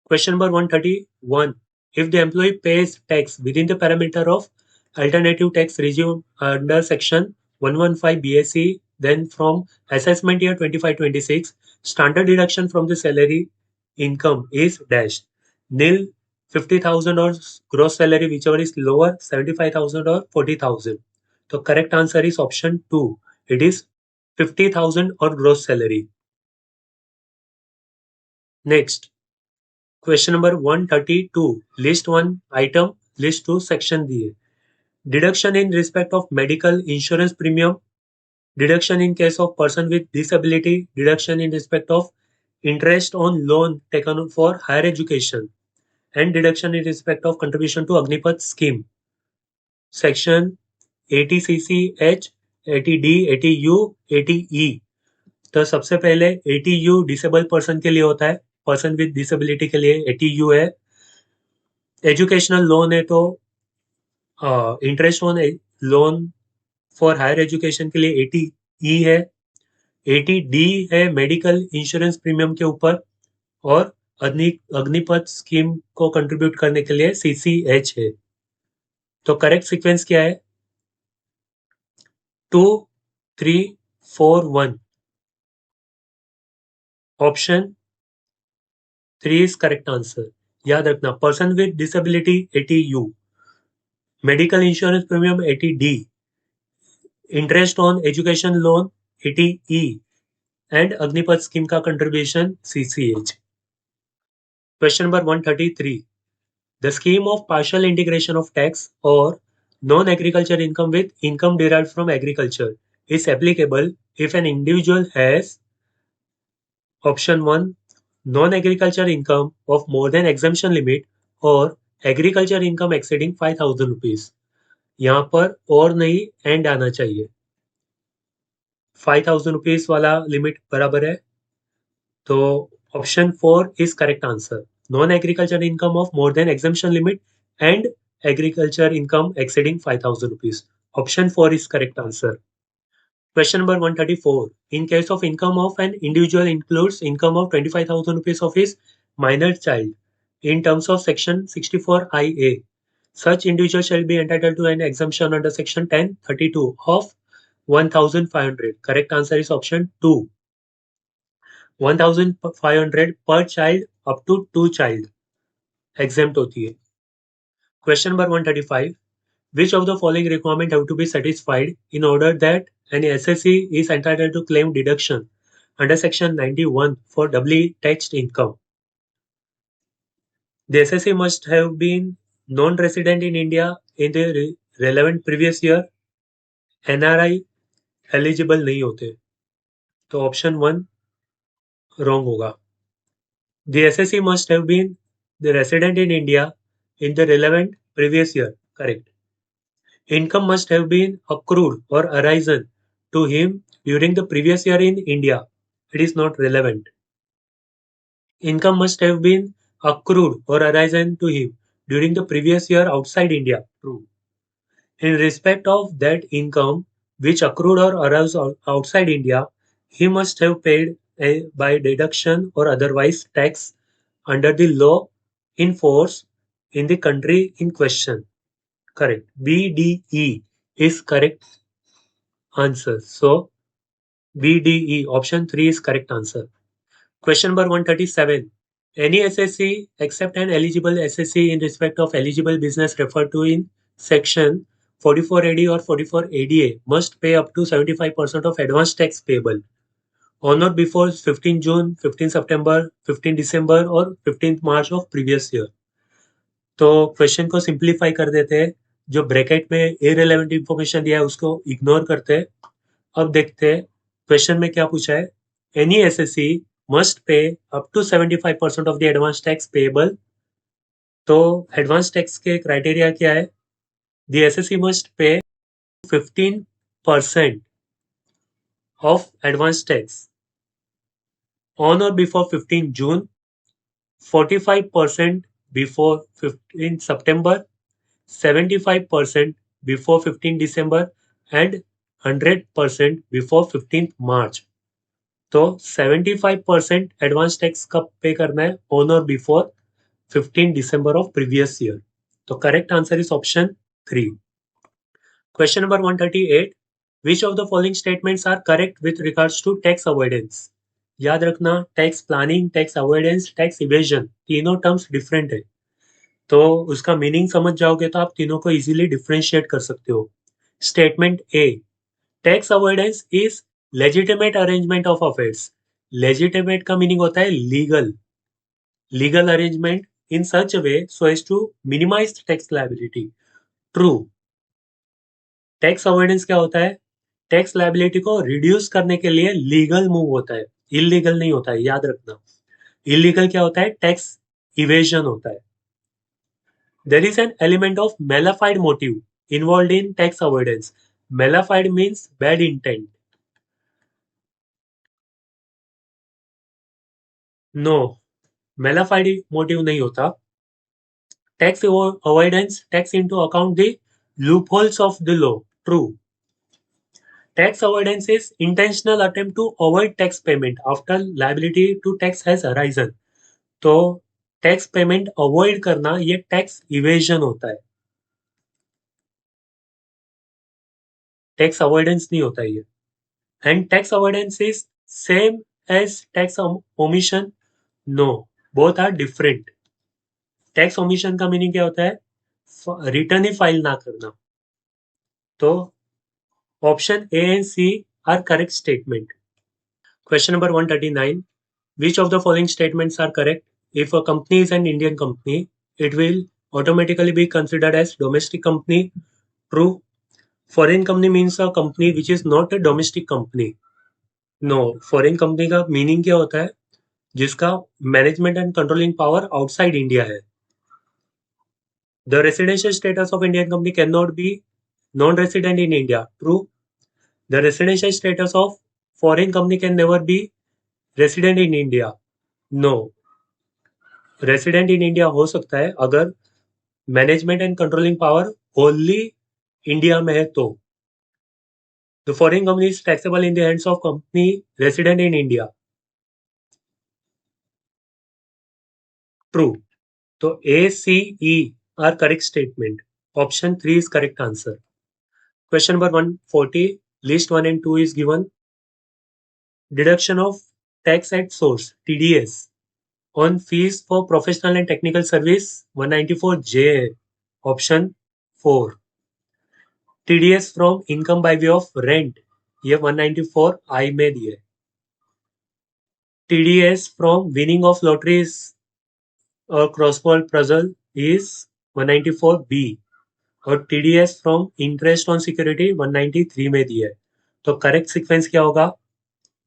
Question number 131. If the employee pays tax within the parameter of alternative tax regime under section 115 BSE. Then from assessment year 25-26, standard deduction from the salary income is dashed. Nil 50,000 or gross salary, whichever is lower, 75,000 or 40,000. The correct answer is option 2. It is 50,000 or gross salary. Next, question number 132. List 1 item, list 2 section दिए. Deduction in respect of medical insurance premium, deduction in case of person with disability, deduction in respect of interest on loan taken for higher education, and deduction in respect of contribution to Agnipath scheme. Section 80CCH, 80D, 80U, 80E. तो सबसे पहले 80U disable person के लिए होता है, person with disability के लिए 80U है. एजुकेशनल लोन है तो interest on loan for higher education के लिए 80E है. 80D है मेडिकल इंश्योरेंस प्रीमियम के ऊपर, और अग्निपथ स्कीम को कंट्रीब्यूट करने के लिए CCH है. तो करेक्ट सीक्वेंस क्या है? 2, 3, 4, 1. Option 3 is correct answer. याद रखना, person with disability 80U, medical insurance premium 80D, interest on education loan 80E, and Agnipath scheme का contribution CCH. Question number 133. The scheme of partial integration of tax or non-agriculture income with income derived from agriculture is applicable if an individual has option 1 non-agriculture income of more than exemption limit or agriculture income exceeding 5,000 rupees. यहाँ पर और नहीं and आना चाहिए. 5,000 rupees वाला limit बराबर है, तो option 4 is correct answer. Non-agriculture income of more than exemption limit and agriculture income exceeding 5,000 rupees. Option 4 is correct answer. Question number 134. In case of income of an individual includes income of 25,000 rupees of his minor child in terms of section 64IA. Such individual shall be entitled to an exemption under section 1032 of 1,500. Correct answer is option 2. 1,500 per child up to 2 child exempt होती है. Question number 135. Which of the following requirement have to be satisfied in order that an SSE is entitled to claim deduction under section 91 for doubly taxed income? The SSE must have been non-resident in India in the relevant previous year. NRI eligible नहीं होते, तो option 1 wrong होगा. The SSE must have been the resident in India in the relevant previous year. Correct. Income must have been accrued or arisen to him during the previous year in India. It is not relevant. Income must have been accrued or arisen to him during the previous year outside India. True. In respect of that income which accrued or arose outside India, he must have paid by deduction or otherwise tax under the law in force in the country in question. Correct. BDE is correct answer. So BDE option 3 is correct answer. Question number 137. Any SSE except an eligible SSE in respect of eligible business referred to in section 44AD or 44ADA must pay up to 75% of advance tax payable on or before 15 June, 15 September, 15 December और 15 March of previous year. तो question को simplify कर देते हैं. जो bracket में irrelevant information दिया है उसको इग्नोर करते हैं. अब देखते हैं क्वेश्चन में क्या पूछा है. Any assessee must pay up to 75% of the advance tax payable. तो एडवांस टैक्स के क्राइटेरिया क्या है? The assessee must pay 15% of advance tax on or before 15 June, 45% before 15 September, 75% before 15 December and 100% before 15th March. तो 75% advance tax कब पे करना है? On or before 15 December of previous year. तो correct answer is option 3. Question number 138. Which of the following statements are correct with regards to tax avoidance? याद रखना, tax planning, tax avoidance, tax evasion, तीनों terms different है, तो उसका meaning समझ जाओगे तो आप तीनों को इजीली डिफरेंशिएट कर सकते हो. Statement A, tax avoidance is legitimate arrangement of affairs. Legitimate का मीनिंग होता है legal arrangement in such way so as to minimise tax liability. True. Tax avoidance क्या होता है? टैक्स लायबिलिटी को रिड्यूस करने के लिए लीगल मूव होता है, इलीगल नहीं होता है, याद रखना. इलीगल क्या होता है? टैक्स इवेजन होता है. There is an element of malified motive involved in tax avoidance. Malified means bad intent. No, malified motive नहीं होता. Tax avoidance takes into account the loopholes of the law. True. Tax avoidance is intentional attempt to avoid tax payment after liability to tax has arisen. तो tax payment avoid करना ये tax evasion होता है, tax avoidance नहीं होता है ये. And tax avoidance is same as tax omission? No, both are different. Tax omission का मीनिंग क्या होता है? रिटर्न ही फाइल ना करना. तो option A and C are correct statement. Question number 139. Which of the following statements are correct? If a company is an Indian company, it will automatically be considered as domestic company. True. Foreign company means a company which is not a domestic company. No, foreign company का meaning क्या होता है? जिसका management and controlling power outside India है. The residential status of Indian company cannot be non-resident in India. True. The residential status of foreign company can never be resident in India. No. Resident in India हो सकता है अगर management and controlling power wholly India में है तो. The foreign company is taxable in the hands of company resident in India. True. तो A C E are correct statement. Option 3 is correct answer. Question number 140. List 1 and 2 is given. Deduction of tax at source TDS on fees for professional and technical service 194J है. Option 4. TDS from income by way of rent ये 194 I में दिए. TDS from winning of lotteries crossword puzzle is 194 B. और TDS from interest on security 193 में दिया है. तो correct sequence क्या होगा?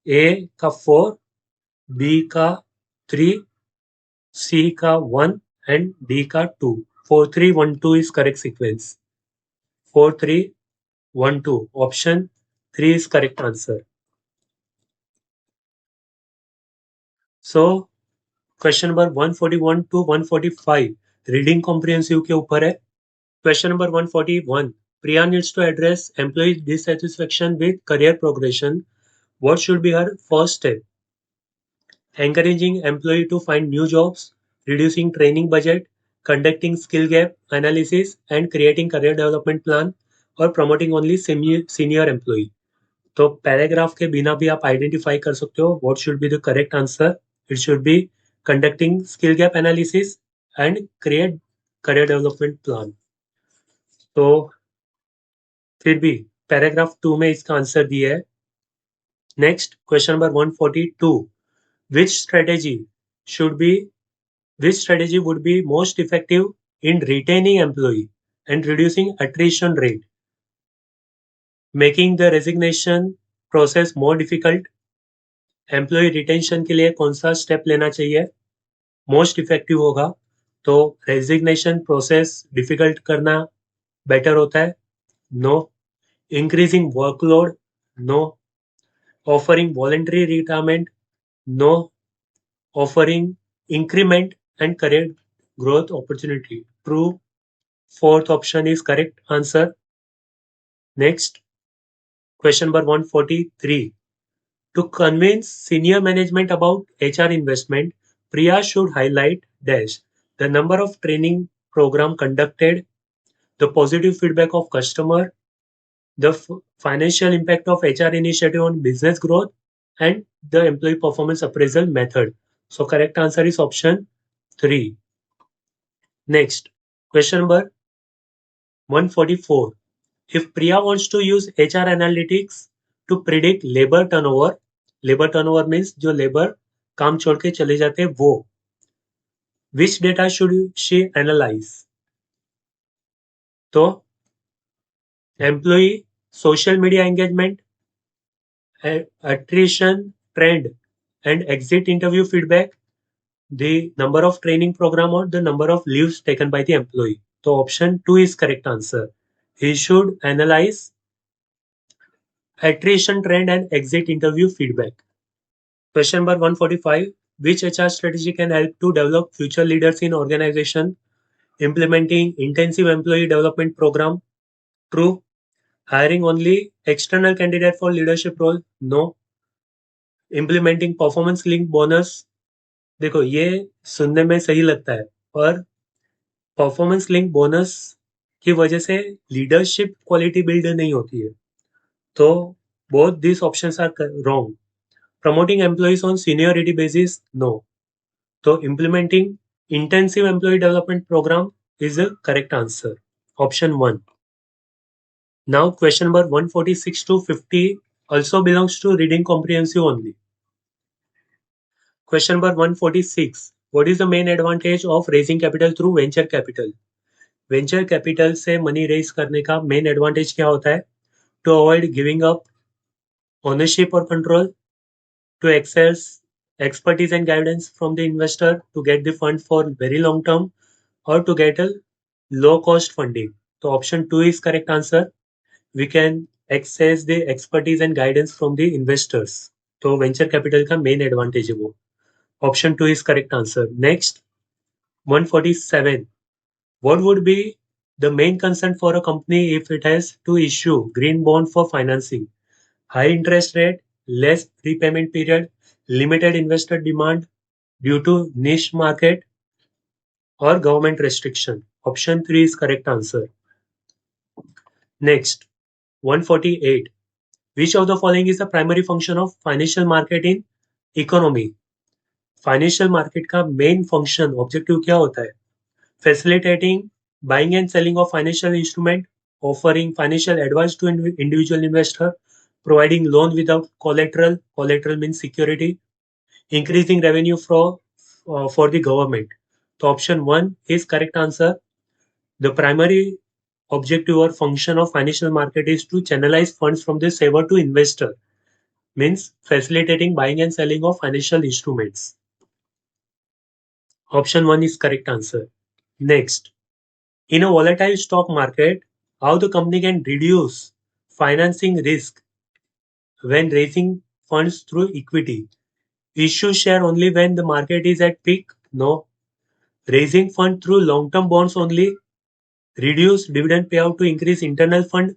ए का 4, बी का 3, सी का 1 एंड डी का 2. 4 3 1 2 is correct sequence. 4 3 1 2. Option 3 is correct answer. So question number 141 to 145 reading comprehensive के ऊपर है. Question number 141. Priya needs to address employee dissatisfaction with career progression. What should be her first step? Encouraging employee to find new jobs, reducing training budget, conducting skill gap analysis and creating career development plan, or promoting only senior employee. तो paragraph के बिना भी आप identify कर सकते हो what should be the correct answer. It should be conducting skill gap analysis and create career development plan. तो फिर भी पैराग्राफ 2 में इसका आंसर दिया है. Next question number 142. Which strategy would be most effective in retaining employee and reducing attrition rate? Making the resignation process more difficult. Employee retention के लिए कौन सा स्टेप लेना चाहिए मोस्ट इफेक्टिव होगा? तो रेजिग्नेशन प्रोसेस डिफिकल्ट करना बेटर होता है. No. Increasing workload? No. Offering voluntary retirement? No. Offering increment and career growth opportunity? True. Fourth option is correct answer. Next question number 143. To convince senior management about HR investment, Priya should highlight dash the number of training program conducted, the positive feedback of customer, the financial impact of HR initiative on business growth, and the employee performance appraisal method. So correct answer is option 3. Next, question number 144. If Priya wants to use HR analytics to predict labor turnover means जो labor काम छोड़ के चले जाते हैं वो, which data should she analyze? तो employee social media engagement, attrition trend and exit interview feedback, the number of training program or the number of leaves taken by the employee. So option 2 is correct answer. He should analyze attrition trend and exit interview feedback. Question number 145. Which HR strategy can help to develop future leaders in organization? Implementing intensive employee development program? True. Hiring only external candidate for leadership role? No. Implementing performance linked bonus? देखो ये सुनने में सही लगता है, पर performance link bonus की वजह से लीडरशिप क्वालिटी बिल्ड नहीं होती है. तो both these options are wrong. Promoting employees on seniority basis? No. So implementing intensive employee development program is the correct answer. Option 1. Now question number 146 to 50 also belongs to reading comprehensive only. Question number 146. What is the main advantage of raising capital through venture capital? Venture capital से money raise करने का main advantage क्या होता है? To avoid giving up ownership और control, to access expertise and guidance from the investor to get the fund for very long term, or to get a low cost funding. So option 2 is correct answer. We can access the expertise and guidance from the investors. तो venture capital का main advantage है वो. Option 2 is correct answer. Next, 147. What would be the main concern for a company if it has to issue green bond for financing? High interest rate, less repayment period, limited investor demand due to niche market, or government restriction? Option 3 is correct answer. Next, 148. Which of the following is the primary function of financial market in economy? Financial market का main function, objective क्या होता है? Facilitating buying and selling of financial instrument, offering financial advice to individual investor, providing loan without collateral, collateral means security, increasing revenue for the government. So option 1 is correct answer. The primary objective or function of financial market is to channelize funds from the saver to investor, means facilitating buying and selling of financial instruments. Option 1 is correct answer. Next, in a volatile stock market, how the company can reduce financing risk when raising funds through equity? Issue share only when the market is at peak? No. Raising fund through long-term bonds only? Reduce dividend payout to increase internal fund?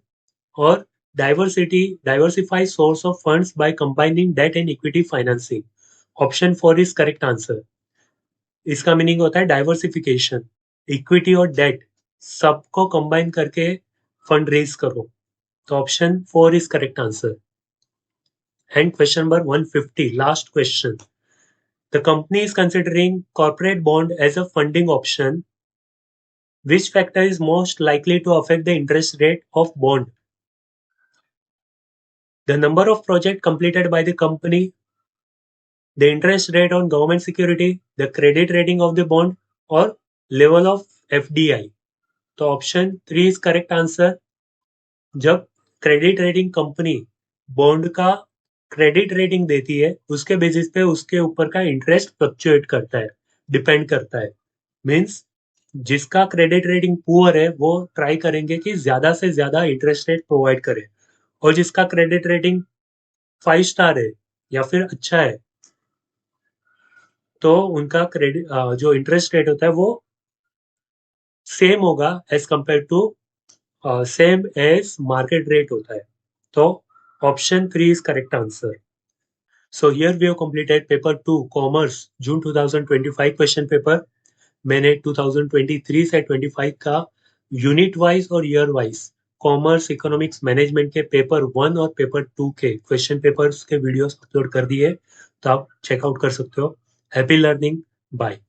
Or diversify source of funds by combining debt and equity financing? Option 4 is correct answer. इसका meaning होता है diversification, equity और debt सबको combine करके fund raise करो. तो option 4 is correct answer. And question number 150, last question. The company is considering corporate bond as a funding option. Which factor is most likely to affect the interest rate of bond? The number of projects completed by the company, the interest rate on government security, the credit rating of the bond, or level of FDI. तो option 3 is correct answer. जब credit rating company bond का credit rating देती है, उसके basis पे उसके ऊपर का इंटरेस्ट फ्लक्चुएट करता है, डिपेंड करता है. मींस जिसका क्रेडिट रेटिंग पुअर है वो ट्राई करेंगे कि ज्यादा से ज्यादा इंटरेस्ट रेट प्रोवाइड करे, और जिसका क्रेडिट रेटिंग 5 स्टार है या फिर अच्छा है, तो उनका क्रेडिट जो इंटरेस्ट रेट होता है वो सेम होगा as compare to same as market rate होता है. तो option 3 is correct answer. So here we have completed paper 2 commerce June 2025 क्वेश्चन पेपर. मैंने 2023 से 25 का यूनिट वाइज और year wise commerce economics management के पेपर 1 और पेपर 2 के क्वेश्चन पेपर्स के वीडियोस अपलोड कर दिए, तो आप चेकआउट कर सकते हो। Happy learning, bye.